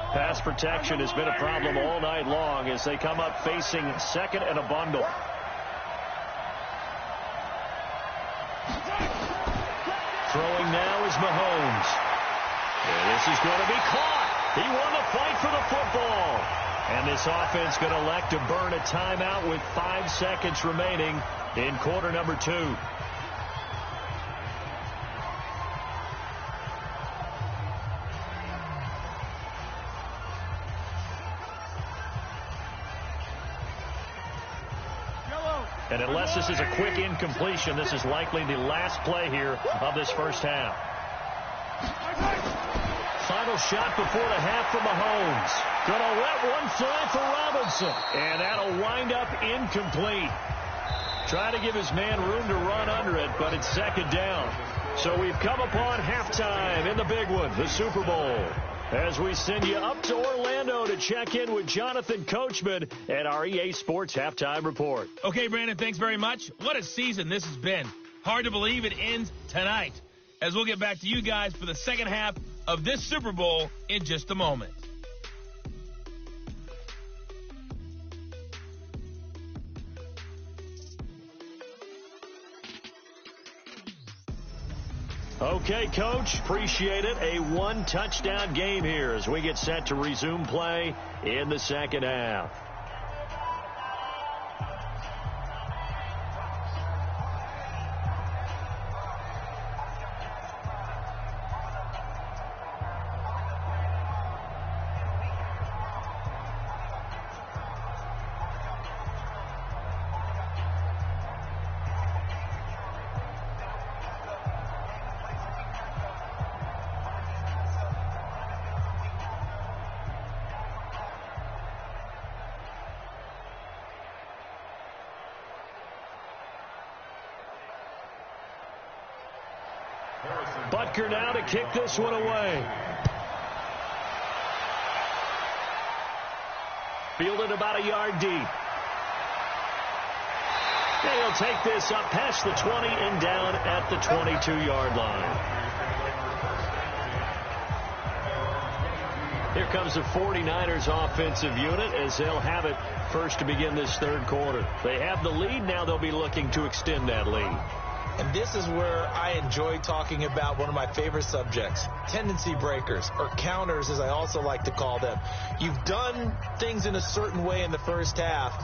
Pass protection has been a problem all night long as they come up facing 2nd and a bundle. Throwing now is Mahomes. And this is going to be caught. He won the fight for the football. And this offense going to elect to burn a timeout with 5 seconds remaining in quarter number 2. And unless this is a quick incompletion, this is likely the last play here of this first half. Final shot before the half for Mahomes. Gonna let one fly for Robinson. And that'll wind up incomplete. Trying to give his man room to run under it, but it's 2nd down. So we've come upon halftime in the big one, the Super Bowl. As we send you up to Orlando to check in with Jonathan Coachman at our EA Sports Halftime Report. Okay, Brandon, thanks very much. What a season this has been. Hard to believe it ends tonight, as we'll get back to you guys for the second half of this Super Bowl in just a moment. Okay, Coach, appreciate it. A one-touchdown game here as we get set to resume play in the second half. Butker now to kick this one away. Fielded about a yard deep. And he'll take this up past the 20 and down at the 22-yard line. Here comes the 49ers offensive unit as they'll have it first to begin this third quarter. They have the lead. Now they'll be looking to extend that lead. And this is where I enjoy talking about one of my favorite subjects, tendency breakers, or counters as I also like to call them. You've done things in a certain way in the first half,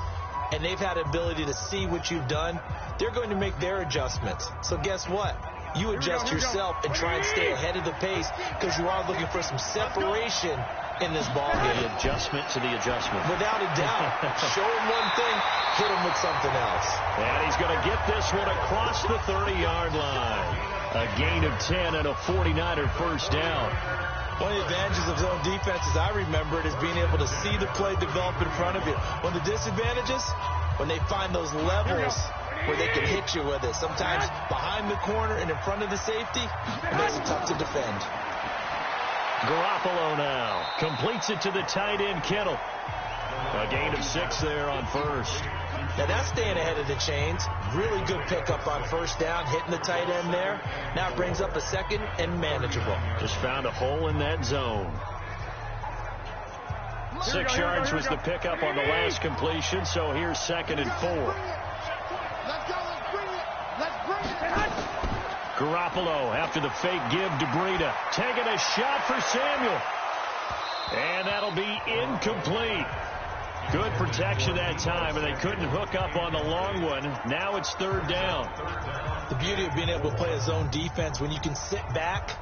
and they've had ability to see what you've done. They're going to make their adjustments. So guess what? You adjust yourself and try and stay ahead of the pace because you are looking for some separation in this ball game. The adjustment to the adjustment. Without a doubt. Show him one thing, hit him with something else. And he's going to get this one across the 30-yard line. A gain of 10 and a 49er first down. One of the advantages of zone defenses, I remember it, is being able to see the play develop in front of you. One of the disadvantages, when they find those levels where they can hit you with it. Sometimes behind the corner and in front of the safety, it makes it tough to defend. Garoppolo now completes it to the tight end, Kittle. A gain of 6 there on first. Now that's staying ahead of the chains. Really good pickup on first down, hitting the tight end there. Now it brings up a second and manageable. Just found a hole in that zone. 6 yards was the pickup on the last completion, so here's 2nd and 4. Let's go, let's bring it. Let's bring it. Garoppolo after the fake give to Breida. Taking a shot for Samuel. And that'll be incomplete. Good protection that time, and they couldn't hook up on the long one. Now it's 3rd down. The beauty of being able to play a zone defense, when you can sit back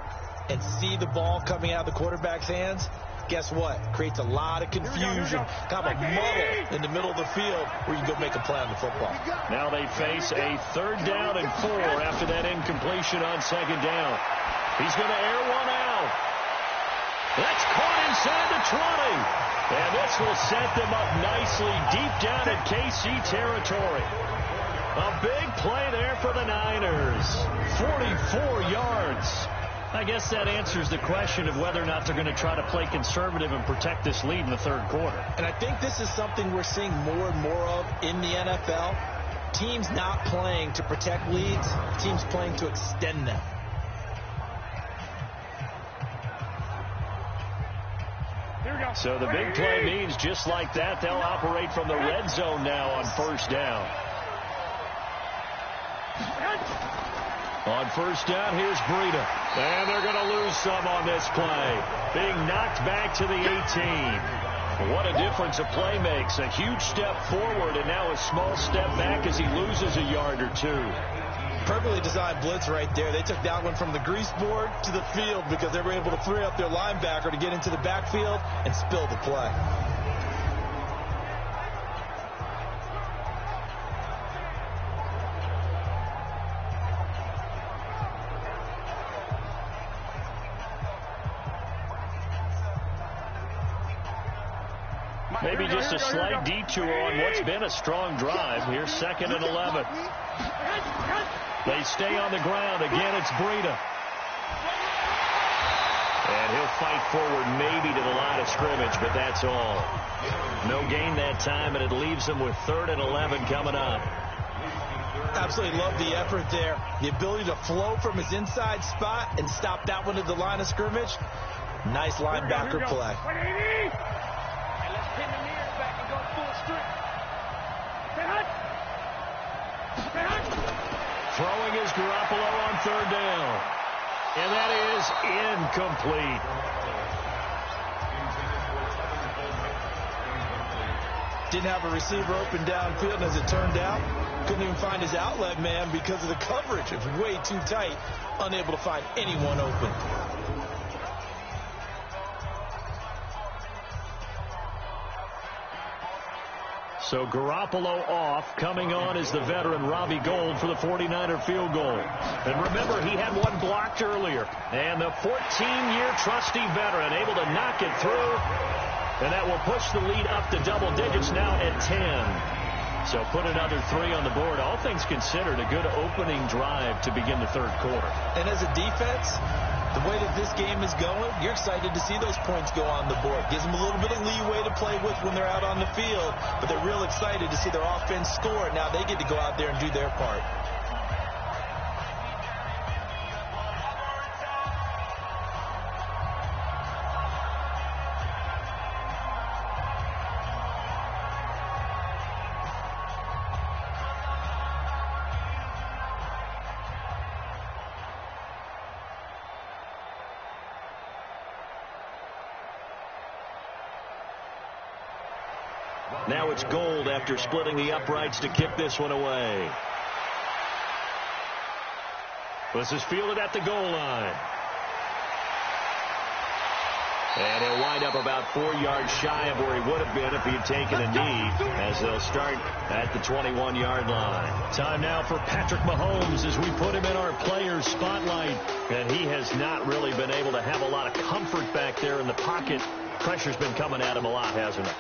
and see the ball coming out of the quarterback's hands, guess what? Creates a lot of confusion, kind of a muddle in the middle of the field where you can go make a play on the football. Now they face a 3rd down and 4 after that incompletion on 2nd down. He's going to air one out. That's caught inside the 20. And this will set them up nicely deep down in KC territory. A big play there for the Niners. 44 yards. I guess that answers the question of whether or not they're going to try to play conservative and protect this lead in the 3rd quarter. And I think this is something we're seeing more and more of in the NFL. Teams not playing to protect leads, teams playing to extend them. So the big play means just like that, they'll operate from the red zone now on first down. On first down, here's Breida. And they're going to lose some on this play. Being knocked back to the 18. What a difference a play makes. A huge step forward and now a small step back as he loses a yard or 2. Perfectly designed blitz right there. They took that one from the grease board to the field because they were able to free up their linebacker to get into the backfield and spill the play. Maybe just a slight detour on what's been a strong drive. Here's 2nd and 11. They stay on the ground. Again, it's Breida. And he'll fight forward maybe to the line of scrimmage, but that's all. No gain that time, and it leaves them with 3rd and 11 coming up. Absolutely love the effort there. The ability to flow from his inside spot and stop that one at the line of scrimmage. Nice linebacker play. Pin the mirrors back and go full strip. Throwing is Garoppolo on 3rd down. And that is incomplete. Didn't have a receiver open downfield, and as it turned out, couldn't even find his outlet man because of the coverage. It was way too tight, unable to find anyone open. So Garoppolo off. Coming on is the veteran Robbie Gould for the 49er field goal. And remember, he had one blocked earlier. And the 14-year trusty veteran able to knock it through. And that will push the lead up to double digits now at 10. So put another 3 on the board. All things considered, a good opening drive to begin the third quarter. And as a defense, the way that this game is going, you're excited to see those points go on the board. Gives them a little bit of leeway to play with when they're out on the field, but they're real excited to see their offense score. Now they get to go out there and do their part. Now it's Gould after splitting the uprights to kick this one away. This is fielded at the goal line. And he'll wind up about 4 yards shy of where he would have been if he had taken a knee, as they'll start at the 21-yard line. Time now for Patrick Mahomes as we put him in our players' spotlight. And he has not really been able to have a lot of comfort back there in the pocket. Pressure's been coming at him a lot, hasn't it?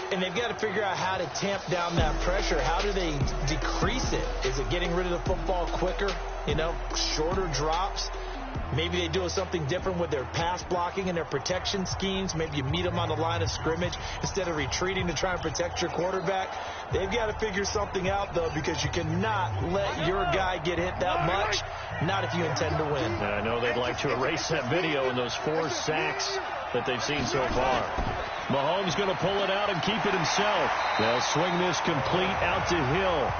And they've got to figure out how to tamp down that pressure. How do they decrease it? Is it getting rid of the football quicker? You know, shorter drops? Maybe they do something different with their pass blocking and their protection schemes. Maybe you meet them on the line of scrimmage instead of retreating to try and protect your quarterback. They've got to figure something out, though, because you cannot let your guy get hit that much, not if you intend to win. I know they'd like to erase that video and those 4 sacks that they've seen so far. Mahomes going to pull it out and keep it himself. They'll swing this complete out to Hill.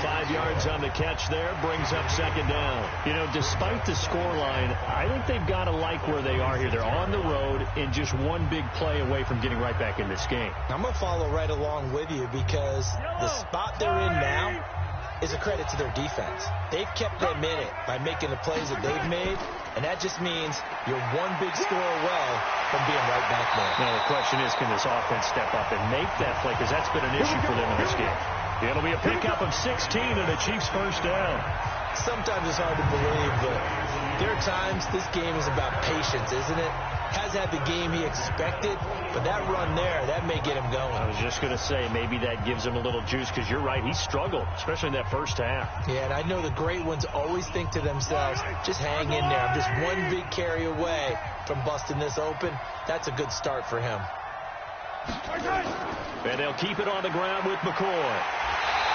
5 yards on the catch there, brings up second down. You know, despite the scoreline, I think they've got to like where they are here. They're on the road and just one big play away from getting right back in this game. I'm going to follow right along with you because the spot they're in now is a credit to their defense. They've kept them in it by making the plays that they've made, and that just means you're one big score away from being right back there. Now, the question is, can this offense step up and make that play? Because that's been an issue for them in this game. It'll be a pickup of 16 and a Chiefs first down. Sometimes it's hard to believe, but there are times this game is about patience, isn't it? Has had the game he expected, but that run there, that may get him going. I was just going to say, maybe that gives him a little juice, because you're right, he struggled, especially in that first half. Yeah, and I know the great ones always think to themselves, just hang in there. I'm just one big carry away from busting this open. That's a good start for him. And they'll keep it on the ground with McCoy.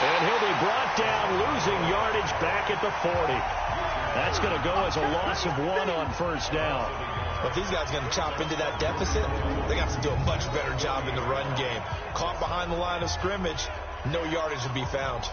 And he'll be brought down, losing yardage back at the 40. That's going to go as a loss of 1 on first down. But if these guys are going to chop into that deficit, they got to do a much better job in the run game. Caught behind the line of scrimmage, no yardage to be found.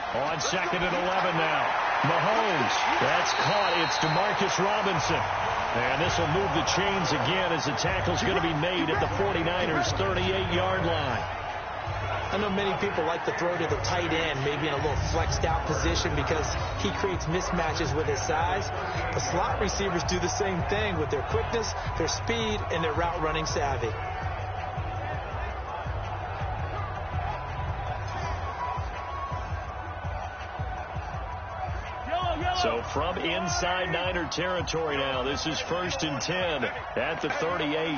On second and 11 now. Mahomes, that's caught. It's Demarcus Robinson. And this will move the chains again as the tackle's going to be made at the 49ers' 38-yard line. I know many people like to throw to the tight end, maybe in a little flexed out position because he creates mismatches with his size. The slot receivers do the same thing with their quickness, their speed, and their route running savvy. So from inside Niner territory now, this is 1st and 10 at the 38.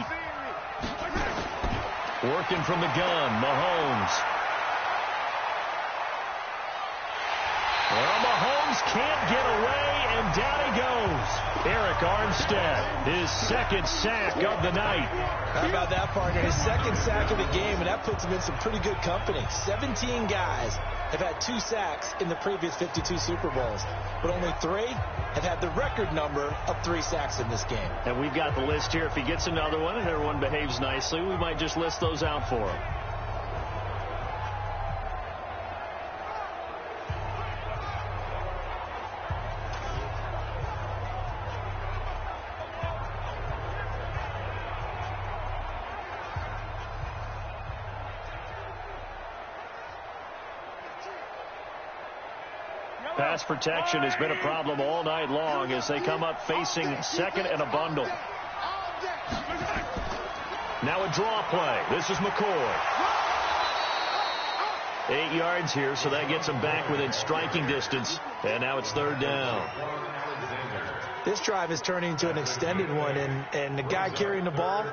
Working from the gun, Mahomes. Well, Mahomes can't get away, and down he goes. Eric Armstead, his second sack of the night. How about that, partner? His second sack of the game, and that puts him in some pretty good company. 17 guys have had 2 sacks in the previous 52 Super Bowls, but only 3 have had the record number of 3 sacks in this game. And we've got the list here. If he gets another one and everyone behaves nicely, we might just list those out for him. Pass protection has been a problem all night long as they come up facing second and a bundle. Now a draw play. This is McCoy. 8 yards here, so that gets them back within striking distance. And now it's 3rd down. This drive is turning into an extended one, and the guy carrying the ball,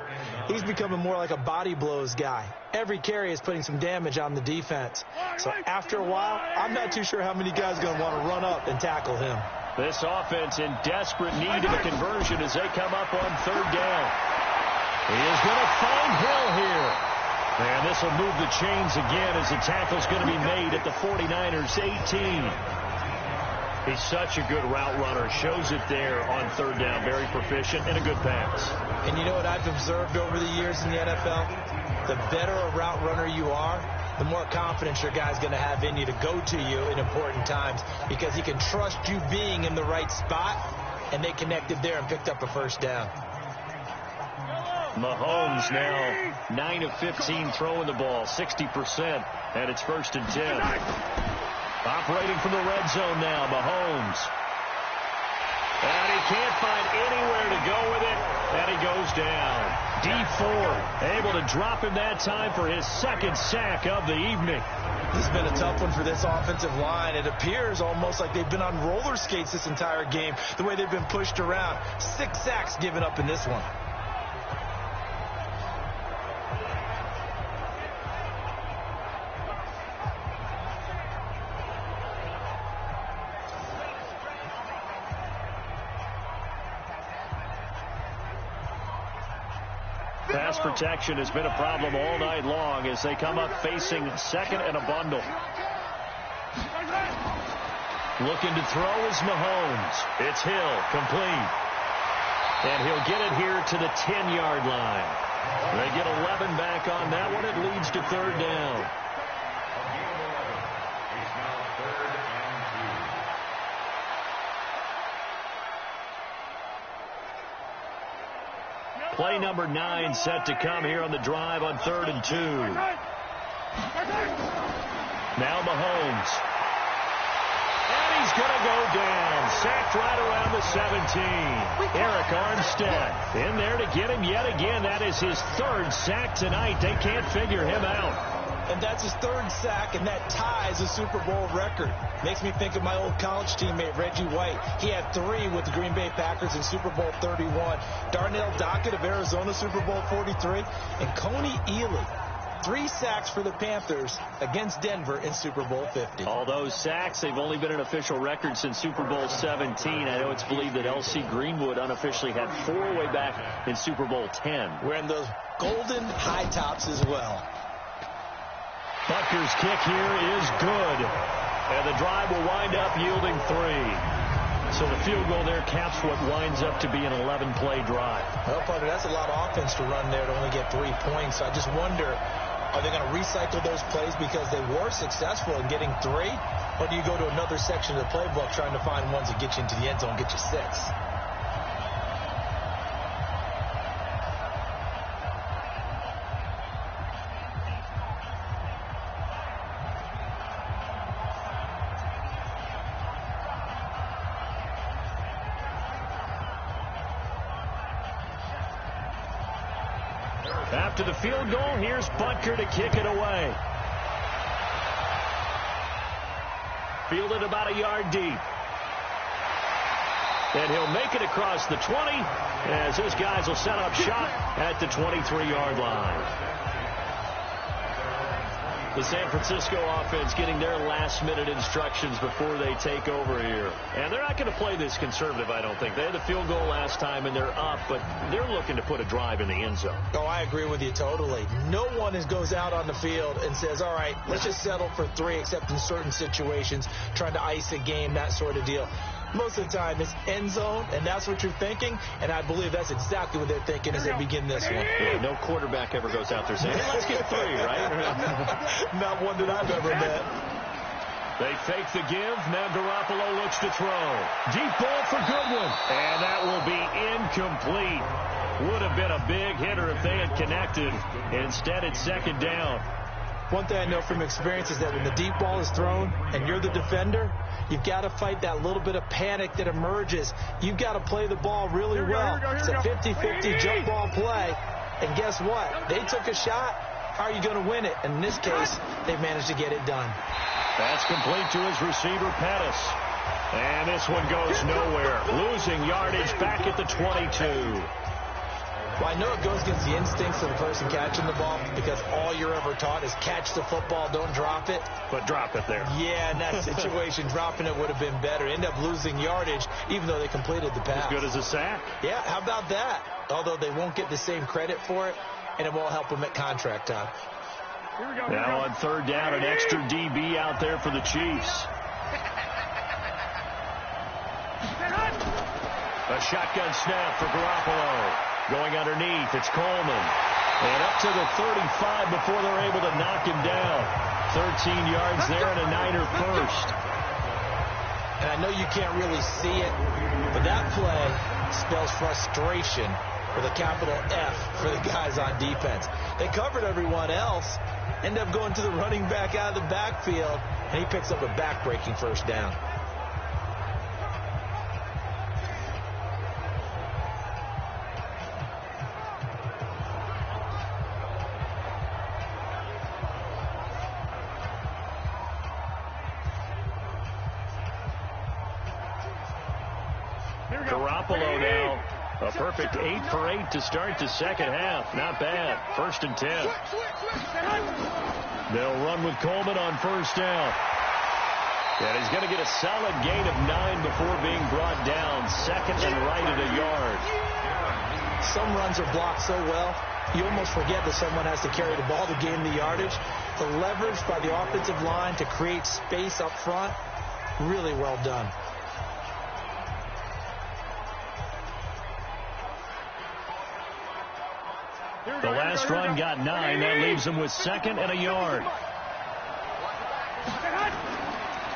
he's becoming more like a body blows guy. Every carry is putting some damage on the defense. So after a while, I'm not too sure how many guys are going to want to run up and tackle him. This offense in desperate need of a conversion as they come up on 3rd down. He is going to find Hill here. And this will move the chains again as the tackle's going to be made at the 49ers 18. He's such a good route runner. Shows it there on 3rd down. Very proficient and a good pass. And you know what I've observed over the years in the NFL? The better a route runner you are, the more confidence your guy's going to have in you to go to you in important times because he can trust you being in the right spot, and they connected there and picked up a 1st down. Mahomes now 9 of 15 throwing the ball, 60%, and it's 1st and 10. Operating from the red zone now, Mahomes. And he can't find anywhere to go with it, and he goes down. D4 able to drop him that time for his 2nd sack of the evening. This has been a tough one for this offensive line. It appears almost like they've been on roller skates this entire game, the way they've been pushed around. 6 sacks given up in this one. Pass protection has been a problem all night long as they come up facing second and a bundle. Looking to throw is Mahomes. It's Hill, complete. And he'll get it here to the 10-yard line. They get 11 back on that one. It leads to 3rd down. Play number 9 set to come here on the drive on 3rd and 2. Now Mahomes. And he's going to go down. Sacked right around the 17. Eric Armstead in there to get him yet again. That is his 3rd sack tonight. They can't figure him out. And that's his 3rd sack, and that ties a Super Bowl record. Makes me think of my old college teammate, Reggie White. He had 3 with the Green Bay Packers in Super Bowl 31. Darnell Dockett of Arizona, Super Bowl 43. And Coney Ealy, 3 sacks for the Panthers against Denver in Super Bowl 50. All those sacks, they've only been an official record since Super Bowl 17. I know it's believed that L.C. Greenwood unofficially had 4 way back in Super Bowl 10. Wearing those golden high tops as well. Butker's kick here is good. And the drive will wind up yielding 3. So the field goal there caps what winds up to be an 11-play drive. Well, partner, that's a lot of offense to run there to only get 3 points. I just wonder, are they going to recycle those plays because they were successful in getting 3? Or do you go to another section of the playbook trying to find ones that get you into the end zone, get you 6? After the field goal, here's Butker to kick it away. Fielded about a yard deep. And he'll make it across the 20 as his guys will set up shop at the 23-yard line. The San Francisco offense getting their last-minute instructions before they take over here. And they're not going to play this conservative, I don't think. They had the field goal last time, and they're up, but they're looking to put a drive in the end zone. Oh, I agree with you totally. No one goes out on the field and says, all right, let's just settle for 3, except in certain situations, trying to ice a game, that sort of deal. Most of the time, it's end zone, and that's what you're thinking, and I believe that's exactly what they're thinking as they begin this one. Yeah, no quarterback ever goes out there saying, hey, let's get 3, right? Not one that I've ever met. They fake the give. Now Garoppolo looks to throw. Deep ball for Goodwin, and that will be incomplete. Would have been a big hitter if they had connected. Instead, it's second down. One thing I know from experience is that when the deep ball is thrown and you're the defender, you've got to fight that little bit of panic that emerges. You've got to play the ball really well. It's a 50-50 jump ball play. And guess what? They took a shot. How are you going to win it? And in this case, they managed to get it done. That's complete to his receiver, Pettis. And this one goes nowhere. Losing yardage back at the 22. Well, I know it goes against the instincts of the person catching the ball because all you're ever taught is catch the football, don't drop it. But drop it there. Yeah, in that situation, dropping it would have been better. End up losing yardage, even though they completed the pass. As good as a sack. Yeah, how about that? Although they won't get the same credit for it, and it won't help them at contract time. Now on third down, an extra DB out there for the Chiefs. A shotgun snap for Garoppolo. Going underneath, it's Coleman. And up to the 35 before they're able to knock him down. 13 yards there and a Niner first. And I know you can't really see it, but that play spells frustration with a capital F for the guys on defense. They covered everyone else, end up going to the running back out of the backfield, and he picks up a back-breaking first down. Garoppolo now, a perfect 8 for 8 to start the second half. Not bad. 1st and 10. They'll run with Coleman on first down. And he's going to get a solid gain of 9 before being brought down. Second and right at a yard. Some runs are blocked so well, you almost forget that someone has to carry the ball to gain the yardage. The leverage by the offensive line to create space up front, really well done. The last run got 9. That leaves them with second and a yard.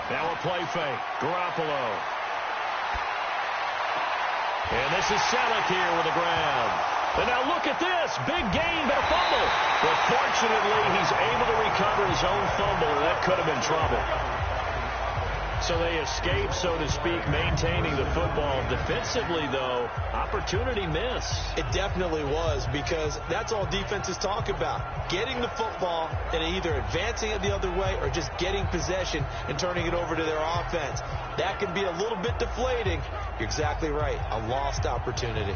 Now a play fake. Garoppolo. And this is Selleck here with a grab. And now look at this. Big gain, but a fumble. But fortunately, he's able to recover his own fumble, and that could have been trouble. So they escape, so to speak, maintaining the football. Defensively, though, opportunity miss. It definitely was, because that's all defenses talk about. Getting the football and either advancing it the other way or just getting possession and turning it over to their offense. That can be a little bit deflating. You're exactly right. A lost opportunity.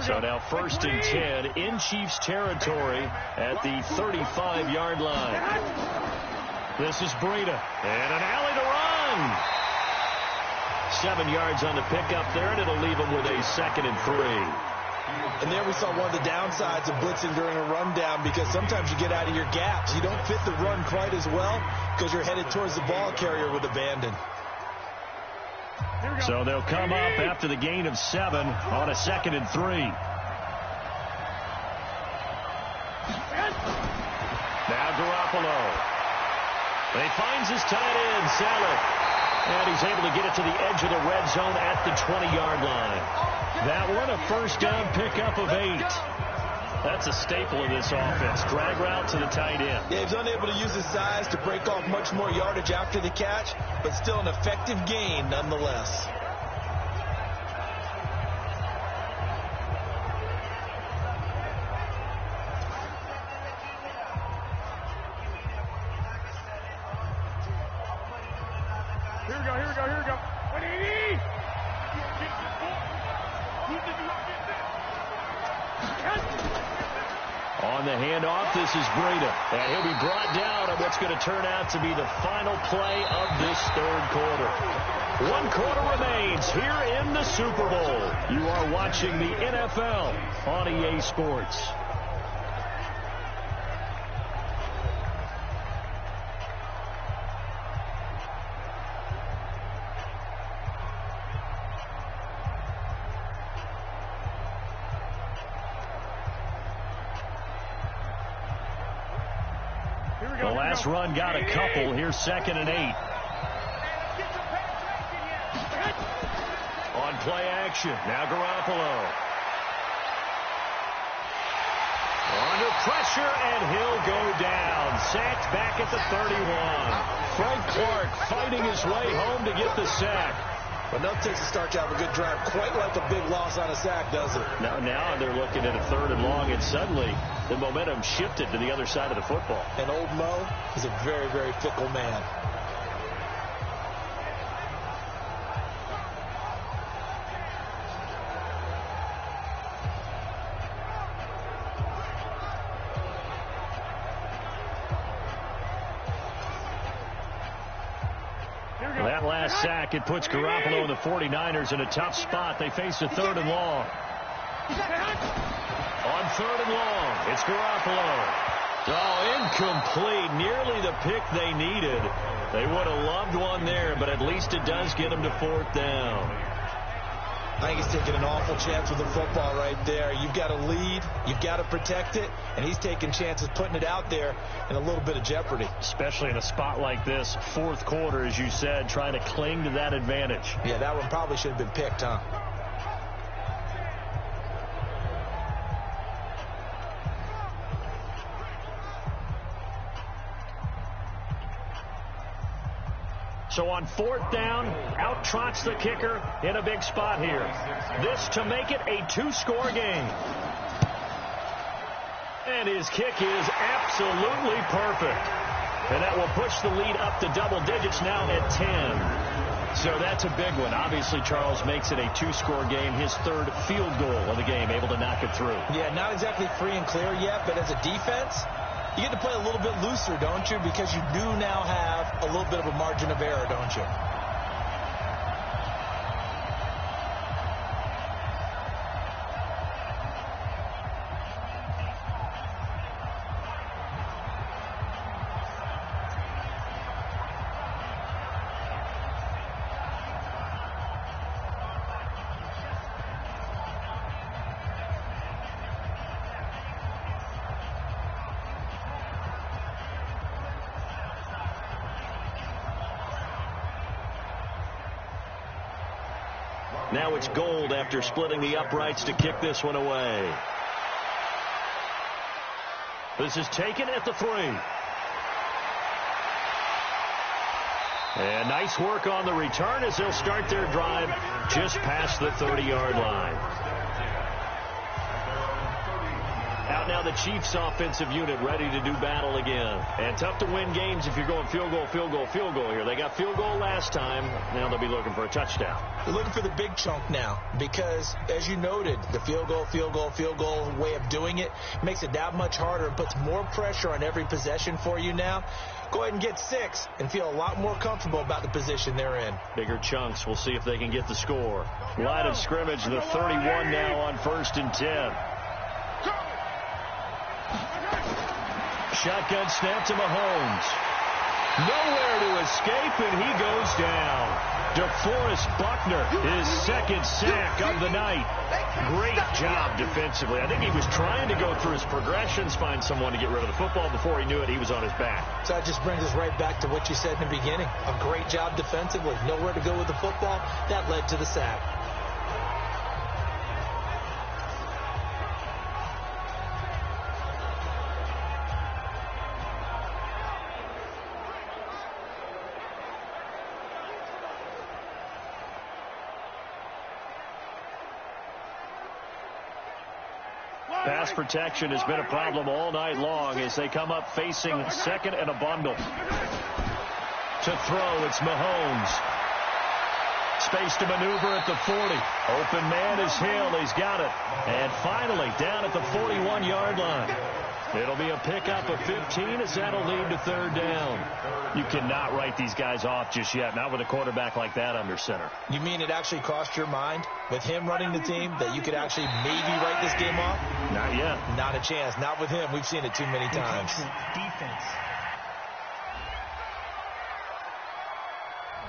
So now 1st and 10 in Chiefs territory at the 35-yard line. This is Breida. And an alley to run. 7 yards on the pickup there, and it'll leave them with a 2nd and 3. And there we saw one of the downsides of blitzing during a rundown, because sometimes you get out of your gaps. You don't fit the run quite as well because you're headed towards the ball carrier with abandon. So they'll come up after the gain of 7 on a 2nd and 3. Now Garoppolo. And he finds his tight end, Selleck. And he's able to get it to the edge of the red zone at the 20-yard line. That one a first down pickup of 8. That's a staple of this offense. Drag route to the tight end. Yeah, he's unable to use his size to break off much more yardage after the catch, but still an effective gain nonetheless. Here we go. 180. On the handoff, this is Breida. And he'll be brought down on what's going to turn out to be the final play of this third quarter. 1 quarter remains here in the Super Bowl. You are watching the NFL on EA Sports. The last run got a couple. Here's 2nd and 8. On play action. Now Garoppolo. Under pressure, and he'll go down. Sacked back at the 31. Frank Clark fighting his way home to get the sack. But enough takes to start to have a good drive. Quite like a big loss on a sack, does it? Now they're looking at a 3rd and long, and suddenly the momentum shifted to the other side of the football. And old Mo is a very, very fickle man. That last sack, it puts Garoppolo and the 49ers in a tough spot. They face a 3rd and long. On 3rd and long, it's Garoppolo. Oh, incomplete. Nearly the pick they needed. They would have loved one there, but at least it does get them to 4th down. I think he's taking an awful chance with the football right there. You've got to lead. You've got to protect it. And he's taking chances, putting it out there in a little bit of jeopardy. Especially in a spot like this, 4th quarter, as you said, trying to cling to that advantage. Yeah, that one probably should have been picked, huh? So on 4th down, out trots the kicker in a big spot here. This to make it a 2-score game. And his kick is absolutely perfect. And that will push the lead up to double digits now at 10. So that's a big one. Obviously, Charles makes it a 2-score game. His 3rd field goal of the game, able to knock it through. Yeah, not exactly free and clear yet, but as a defense, you get to play a little bit looser, don't you? Because you do now have a little bit of a margin of error, don't you? Now it's Gold after splitting the uprights to kick this one away. This is taken at the 3. And nice work on the return as they'll start their drive just past the 30-yard line. Out now the Cheifs offensive unit ready to do battle again. And tough to win games if you're going field goal, field goal, field goal here. They got field goal last time. Now they'll be looking for a touchdown. They're looking for the big chunk now because, as you noted, the field goal, field goal, field goal way of doing it makes it that much harder and puts more pressure on every possession for you now. Go ahead and get 6 and feel a lot more comfortable about the position they're in. Bigger chunks. We'll see if they can get the score. Line of scrimmage, the 31 now on 1st and 10. Shotgun snap to Mahomes. Nowhere to escape, and he goes down. DeForest Buckner, his 2nd sack of the night. Great job defensively. I think he was trying to go through his progressions, find someone to get rid of the football. Before he knew it, he was on his back. So that just brings us right back to what you said in the beginning. A great job defensively. Nowhere to go with the football. That led to the sack. Pass protection has been a problem all night long as they come up facing 2nd and a bundle. To throw, it's Mahomes. space to maneuver at the 40. Open man is Hill. He's got it. And finally, down at the 41-yard line. It'll be a pickup of 15 as that'll lead to third down. You cannot write these guys off just yet, not with a quarterback like that under center. You mean it actually crossed your mind with him running the team that you could actually maybe write this game off? Not yet. Not a chance. Not with him. We've seen it too many times. Defense.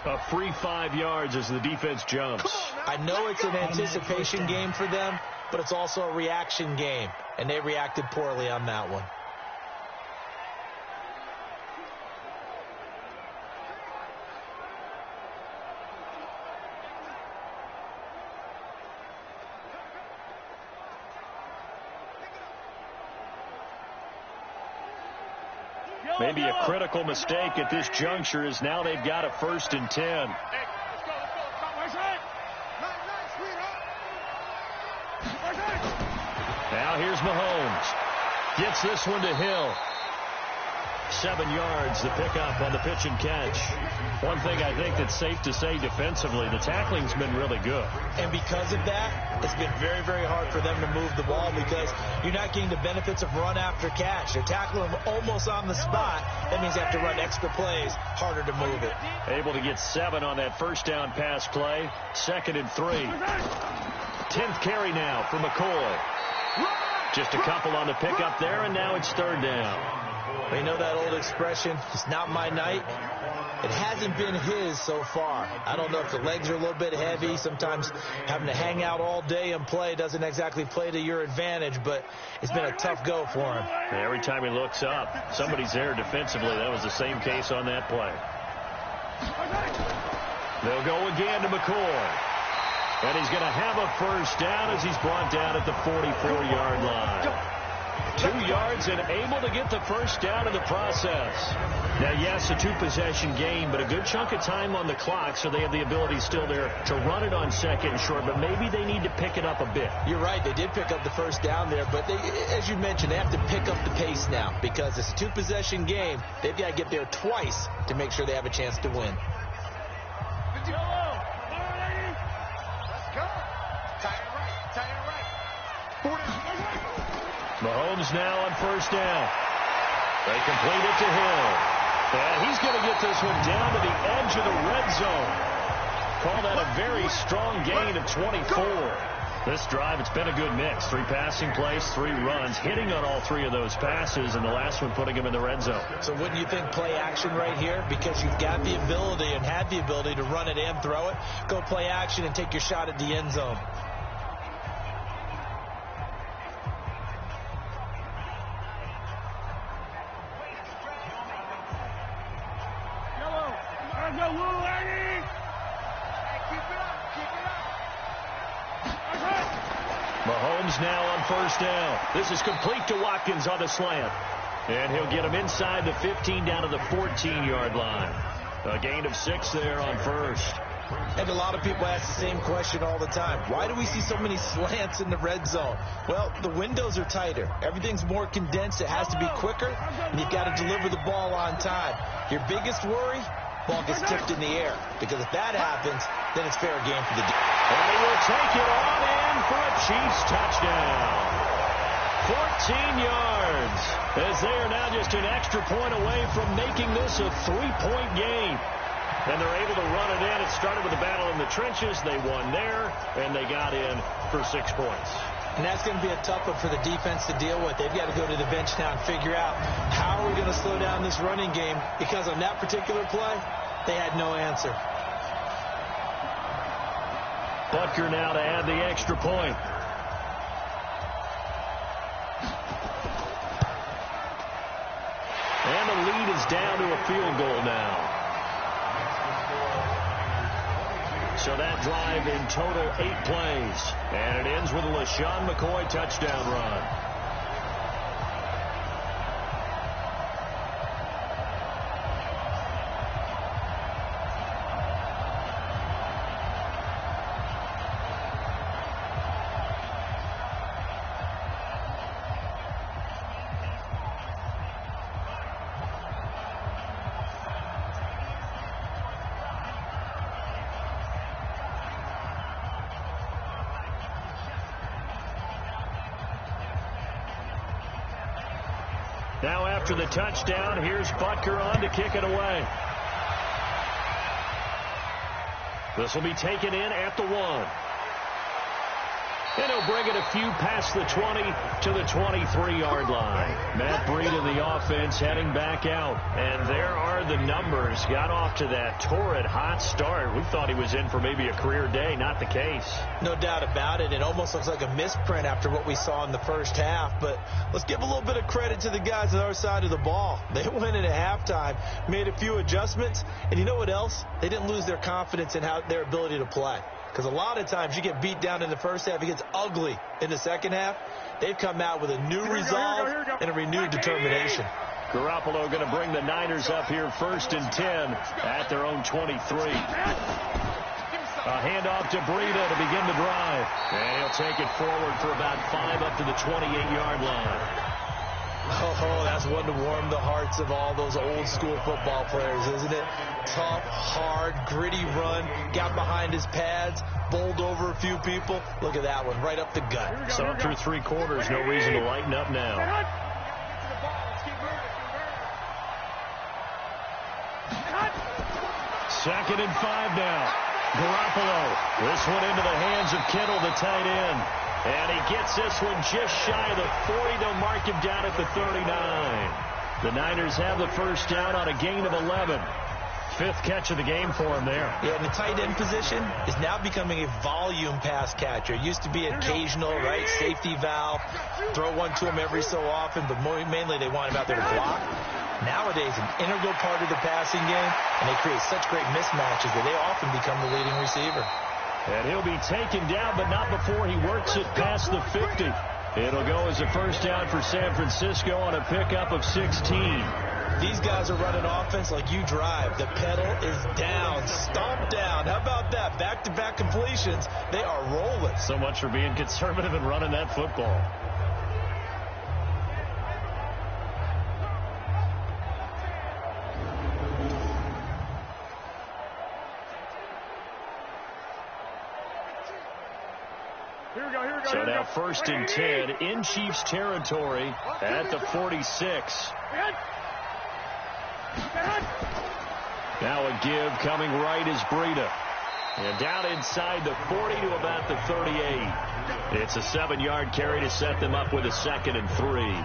A free 5 yards as the defense jumps. I know it's an anticipation game for them, but it's also a reaction game, and they reacted poorly on that one. Maybe a critical mistake at this juncture is now they've got a 1st and 10. Hey, let's go. Where's it? Now here's Mahomes. Gets this one to Hill. 7 yards, the pickup on the pitch and catch. One thing I think that's safe to say defensively, the tackling's been really good. And because of that, it's been very, very hard for them to move the ball because you're not getting the benefits of run after catch. They're tackling them almost on the spot. That means they have to run extra plays, harder to move it. Able to get 7 on that first down pass play. 2nd and 3. 10th carry now for McCoy. Just a couple on the pickup there, and now it's 3rd down. Well, you know that old expression, it's not my night. It hasn't been his so far. I don't know if the legs are a little bit heavy. Sometimes having to hang out all day and play doesn't exactly play to your advantage, but it's been a tough go for him. Every time he looks up, somebody's there defensively. That was the same case on that play. They'll go again to McCoy. And he's going to have a 1st down as he's brought down at the 44-yard line. 2 yards and able to get the 1st down in the process. Now, yes, a 2-possession game, but a good chunk of time on the clock, so they have the ability still there to run it on 2nd and short, but maybe they need to pick it up a bit. You're right. They did pick up the 1st down there, but they, as you mentioned, they have to pick up the pace now because it's a 2-possession game. They've got to get there twice to make sure they have a chance to win. Mahomes now on 1st down. They complete it to Hill. And he's going to get this one down to the edge of the red zone. Call that a very strong gain of 24. This drive, it's been a good mix. 3 passing plays, 3 runs, hitting on all 3 of those passes, and the last one putting him in the red zone. So wouldn't you think play action right here? Because you've got the ability and had the ability to run it and throw it. Go play action and take your shot at the end zone. Mahomes now on 1st down. This is complete to Watkins on the slant. And he'll get him inside the 15 down to the 14-yard line. A gain of 6 there on 1st. And a lot of people ask the same question all the time. Why do we see so many slants in the red zone? Well, the windows are tighter. Everything's more condensed. It has to be quicker, and you've got to deliver the ball on time. Your biggest worry? Ball gets tipped in the air. Because if that happens, then it's fair game for the defense. And he will take it on in for a Chiefs touchdown. 14 yards. As they are now just an extra point away from making this a 3-point game. And they're able to run it in. It started with a battle in the trenches. They won there, and they got in for 6 points. And that's going to be a tough one for the defense to deal with. They've got to go to the bench now and figure out how are we going to slow down this running game, because on that particular play, they had no answer. Butker now to add the extra point. And the lead is down to a field goal now. So that drive in total 8 plays. And it ends with a LaShawn McCoy touchdown run. Now after the touchdown, here's Butker on to kick it away. This will be taken in at the 1. And he'll bring it a few past the 20 to the 23-yard line. Matt Breida, the offense, heading back out. And there are the numbers. Got off to that torrid hot start. We thought he was in for maybe a career day. Not the case. No doubt about it. It almost looks like a misprint after what we saw in the first half. But let's give a little bit of credit to the guys on our side of the ball. They went in at halftime, made a few adjustments. And you know what else? They didn't lose their confidence in their ability to play. Because a lot of times you get beat down in the first half. It gets ugly in the second half. They've come out with a new resolve and a renewed determination. Garoppolo going to bring the Niners up here 1st and 10 at their own 23. A handoff to Breida to begin the drive. And he'll take it forward for about 5 up to the 28-yard line. Oh, that's one to warm the hearts of all those old school football players, isn't it? Tough, hard, gritty run, got behind his pads, bowled over a few people. Look at that one, right up the gut. So through 3 quarters, no reason to lighten up now. 2nd and 5 now. Garoppolo. This one into the hands of Kittle, the tight end. And he gets this one just shy of the 40. They'll mark him down at the 39. The Niners have the first down on a gain of 11. 5th catch of the game for him there. Yeah, and the tight end position is now becoming a volume pass catcher. It used to be occasional, right, safety valve, throw one to him every so often, but mainly they want him out there to block. Nowadays, an integral part of the passing game, and they create such great mismatches that they often become the leading receiver. And he'll be taken down, but not before he works it past the 50. It'll go as a first down for San Francisco on a pickup of 16. These guys are running offense like you drive. The pedal is down, stomped down. How about that? Back-to-back completions. They are rolling. So much for being conservative and running that football. So now 1st and 10 in Chiefs territory at the 46. Now a give coming right is Breida. And down inside the 40 to about the 38. It's a 7-yard carry to set them up with a 2nd and 3.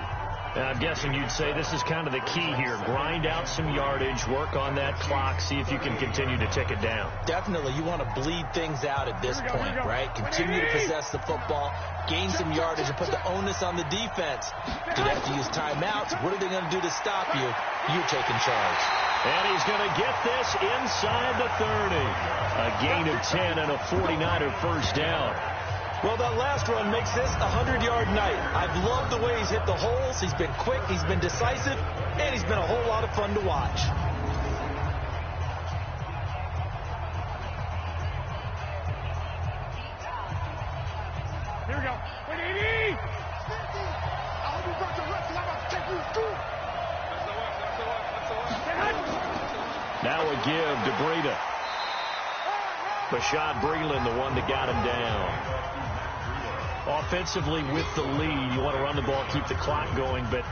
And I'm guessing you'd say this is kind of the key here. Grind out some yardage, work on that clock, see if you can continue to tick it down. Definitely. You want to bleed things out at this point, right? Continue to possess the football, gain some yardage, and put the onus on the defense. Do they have to use timeouts? What are they going to do to stop you? You're taking charge. And he's going to get this inside the 30. A gain of 10 and a 49er first down. Well, that last run makes this a 100-yard night. I've loved the way he's hit the holes. He's been quick, he's been decisive, and he's been a whole lot of fun to watch. Here we go. 180! I hope you brought the rest, 'cause I'm about to take you through. Now a give to Breida. Bashad Breeland, the one that got him down. Offensively with the lead, you want to run the ball, keep the clock going, but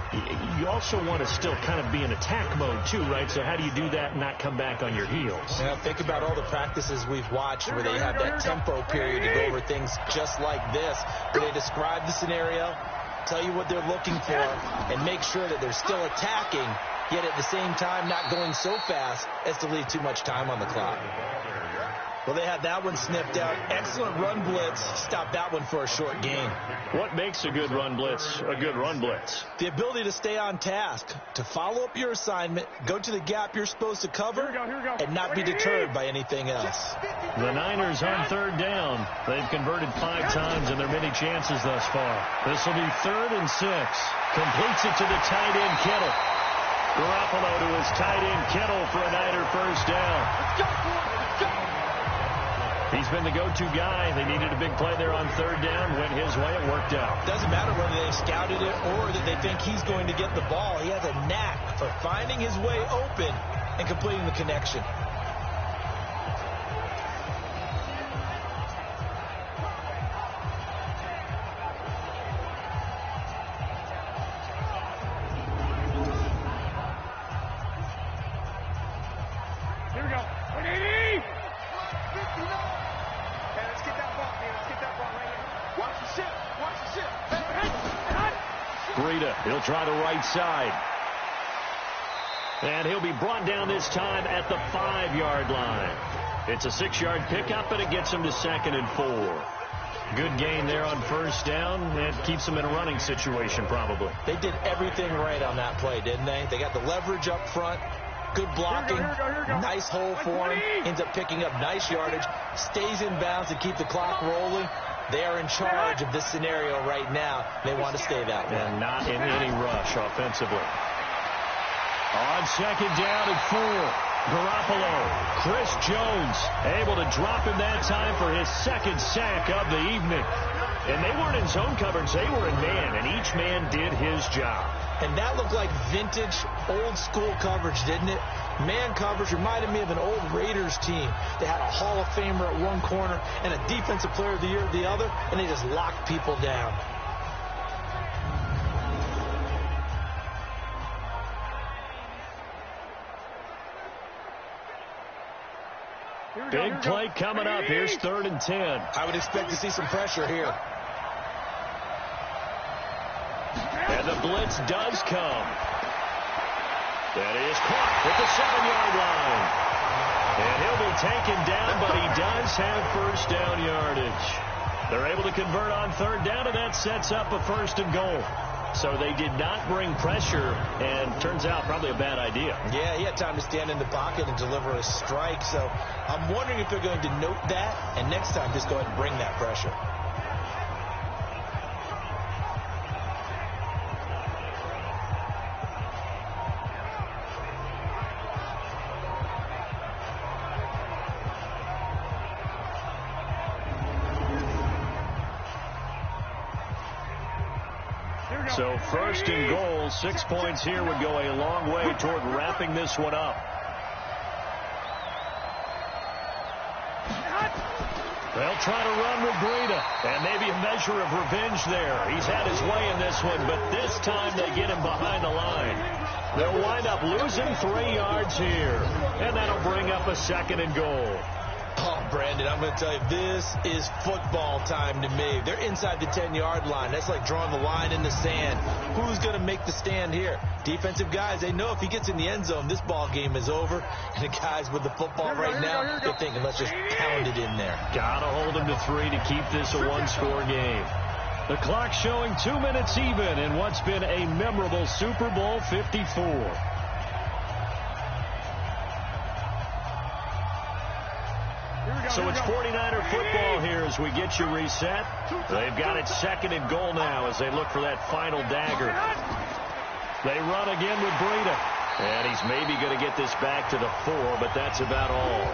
you also want to still kind of be in attack mode too, right? So how do you do that and not come back on your heels? Now think about all the practices we've watched where they have that tempo period to go over things just like this, where they describe the scenario, tell you what they're looking for, and make sure that they're still attacking, yet at the same time not going so fast as to leave too much time on the clock. Well, they had that one snipped out. Excellent run blitz. Stopped that one for a short gain. What makes a good run blitz a good run blitz? The ability to stay on task, to follow up your assignment, go to the gap you're supposed to cover, and not be deterred by anything else. The Niners on 3rd down. They've converted 5 times in their many chances thus far. This will be 3rd and 6. Completes it to the tight end, Kittle. Garoppolo to his tight end, Kittle, for a Niner first down. Let's go. He's been the go-to guy. They needed a big play there on 3rd down. Went his way. It worked out. Doesn't matter whether they scouted it or that they think he's going to get the ball. He has a knack for finding his way open and completing the connection. He'll try the right side. And he'll be brought down this time at the 5-yard line. It's a 6-yard pickup, and it gets him to 2nd and 4. Good gain there on first down. That keeps them in a running situation, probably. They did everything right on that play, didn't they? They got the leverage up front. Good blocking. Here we go. Nice hole for him. Ends up picking up nice yardage. Stays in bounds to keep the clock rolling. They are in charge of this scenario right now. They want to stay that way. And not in any rush offensively. On 2nd down and 4. Garoppolo, Chris Jones, able to drop him that time for his 2nd sack of the evening. And they weren't in zone coverage, they were in man, and each man did his job. And that looked like vintage, old-school coverage, didn't it? Man coverage reminded me of an old Raiders team. They had a Hall of Famer at one corner and a Defensive Player of the Year at the other, and they just locked people down. Big play coming up. Here's 3rd and 10. I would expect to see some pressure here. And the blitz does come. That is caught at the 7-yard line. And he'll be taken down, but he does have first down yardage. They're able to convert on 3rd down, and that sets up a 1st and goal. So they did not bring pressure, and turns out probably a bad idea. Yeah, he had time to stand in the pocket and deliver a strike. So I'm wondering if they're going to note that, and next time just go ahead and bring that pressure. So 1st and goal, 6 points here would go a long way toward wrapping this one up. They'll try to run with Breida, and maybe a measure of revenge there. He's had his way in this one, but this time they get him behind the line. They'll wind up losing 3 yards here, and that'll bring up a 2nd and goal. Oh, Brandon, I'm going to tell you, this is football time to me. They're inside the 10-yard line. That's like drawing the line in the sand. Who's going to make the stand here? Defensive guys, they know if he gets in the end zone, this ball game is over. And the guys with the football right now, they're thinking, let's just pound it in there. Got to hold him to 3 to keep this a 1-score game. The clock showing 2 minutes even in what's been a memorable Super Bowl 54. So it's 49er football here as we get you reset. They've got it 2nd and goal now as they look for that final dagger. They run again with Breida. And he's maybe going to get this back to the 4, but that's about all.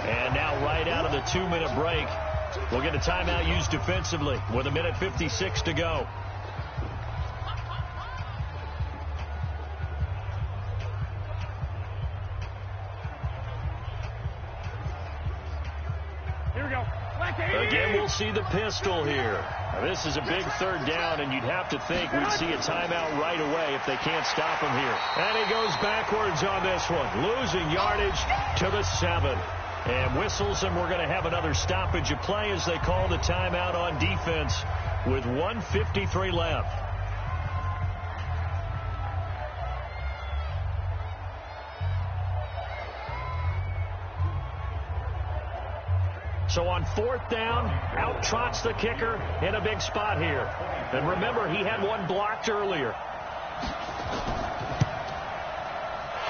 And now right out of the 2-minute break, we'll get a timeout used defensively with 1:56 to go. Again, we'll see the pistol here. Now, this is a big 3rd down, and you'd have to think we'd see a timeout right away if they can't stop him here. And he goes backwards on this one, losing yardage to the 7. And whistles, and we're going to have another stoppage of play as they call the timeout on defense with 1:53 left. So on 4th down, out trots the kicker in a big spot here. And remember, he had one blocked earlier.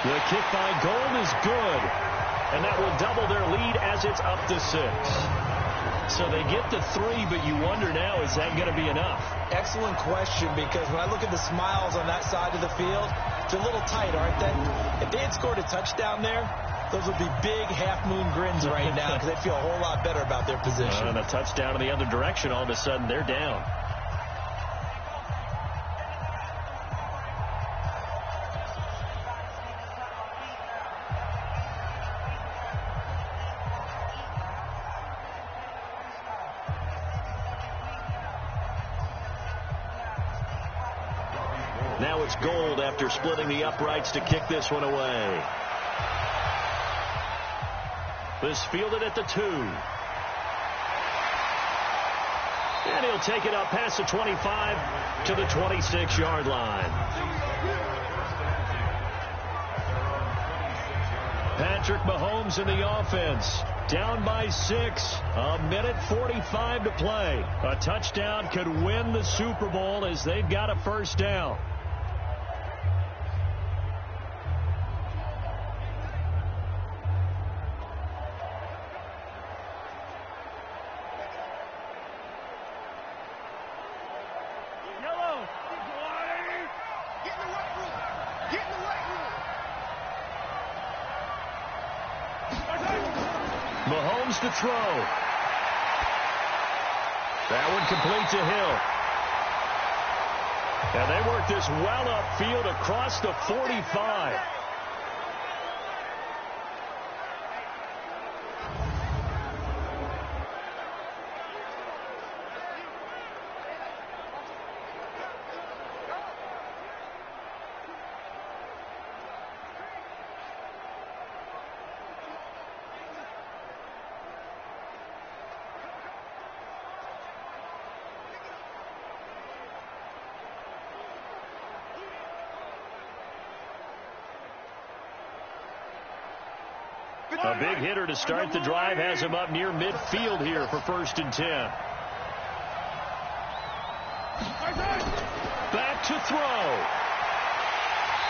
The kick by Gold is good. And that will double their lead as it's up to 6. So they get to 3, but you wonder now, is that going to be enough? Excellent question, because when I look at the smiles on that side of the field, it's a little tight, aren't they? If they had scored a touchdown there, those would be big half-moon grins right now because they'd feel a whole lot better about their position. And a touchdown in the other direction, all of a sudden they're down. Now it's Gold after splitting the uprights to kick this one away. This fielded at the 2. And he'll take it up past the 25 to the 26-yard line. Patrick Mahomes in the offense. Down by 6. A minute 45 to play. A touchdown could win the Super Bowl as they've got a first down. Mahomes to throw. That one complete to Hill. And they work this well upfield across the 45. A big hitter to start the drive has him up near midfield here for 1st and 10. Back to throw.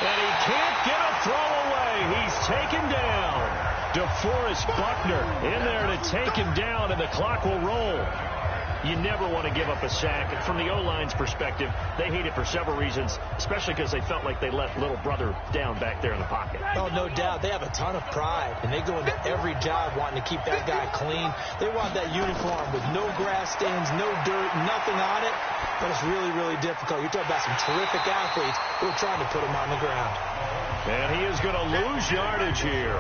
And he can't get a throw away. He's taken down. DeForest Buckner in there to take him down, and the clock will roll. You never want to give up a sack. From the O-line's perspective, they hate it for several reasons, especially because they felt like they let little brother down back there in the pocket. Oh, no doubt. They have a ton of pride, and they go into every job wanting to keep that guy clean. They want that uniform with no grass stains, no dirt, nothing on it. But it's really, really difficult. You're talking about some terrific athletes who are trying to put him on the ground. And he is going to lose yardage here.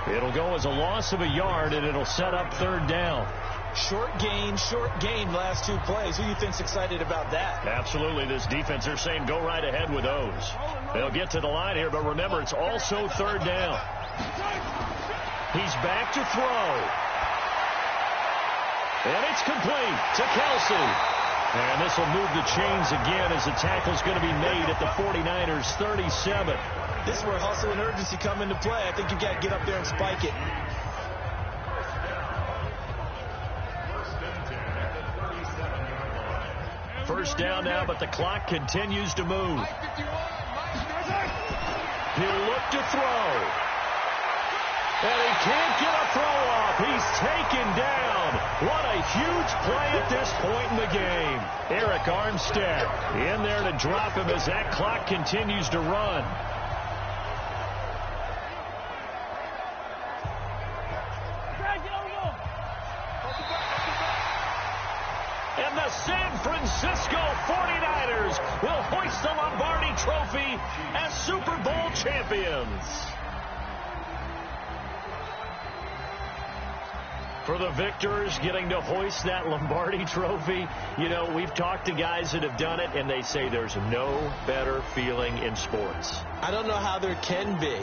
It'll go as a loss of a yard, and it'll set up 3rd down. Short gain last 2 plays. Who do you think's excited about that? Absolutely. This defense, they're saying go right ahead with those. They'll get to the line here, but remember, it's also 3rd down. He's back to throw. And it's complete to Kelsey. And this will move the chains again as the tackle's going to be made at the 49ers 37. This is where hustle and urgency come into play. I think you've got to get up there and spike it. First down now, but the clock continues to move. He'll look to throw. And he can't get a throw off. He's taken down. What a huge play at this point in the game. Eric Armstead in there to drop him as that clock continues to run. And the San Francisco 49ers will hoist the Lombardi Trophy as Super Bowl champions. For the victors getting to hoist that Lombardi Trophy, you know, we've talked to guys that have done it, and they say there's no better feeling in sports. I don't know how there can be.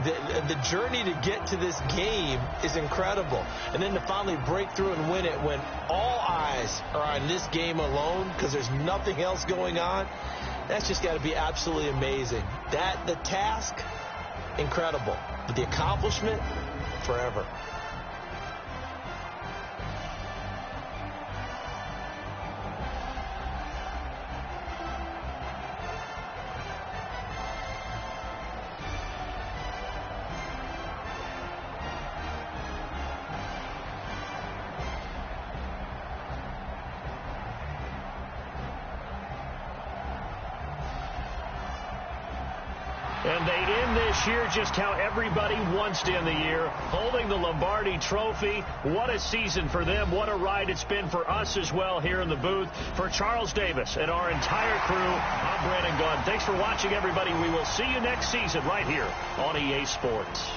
The journey to get to this game is incredible. And then to finally break through and win it when all eyes are on this game alone because there's nothing else going on, that's just got to be absolutely amazing. The task, incredible. But the accomplishment, forever. And they'd end this year just how everybody wants to end the year, holding the Lombardi Trophy. What a season for them. What a ride it's been for us as well here in the booth. For Charles Davis and our entire crew, I'm Brandon Gunn. Thanks for watching, everybody. We will see you next season right here on EA Sports.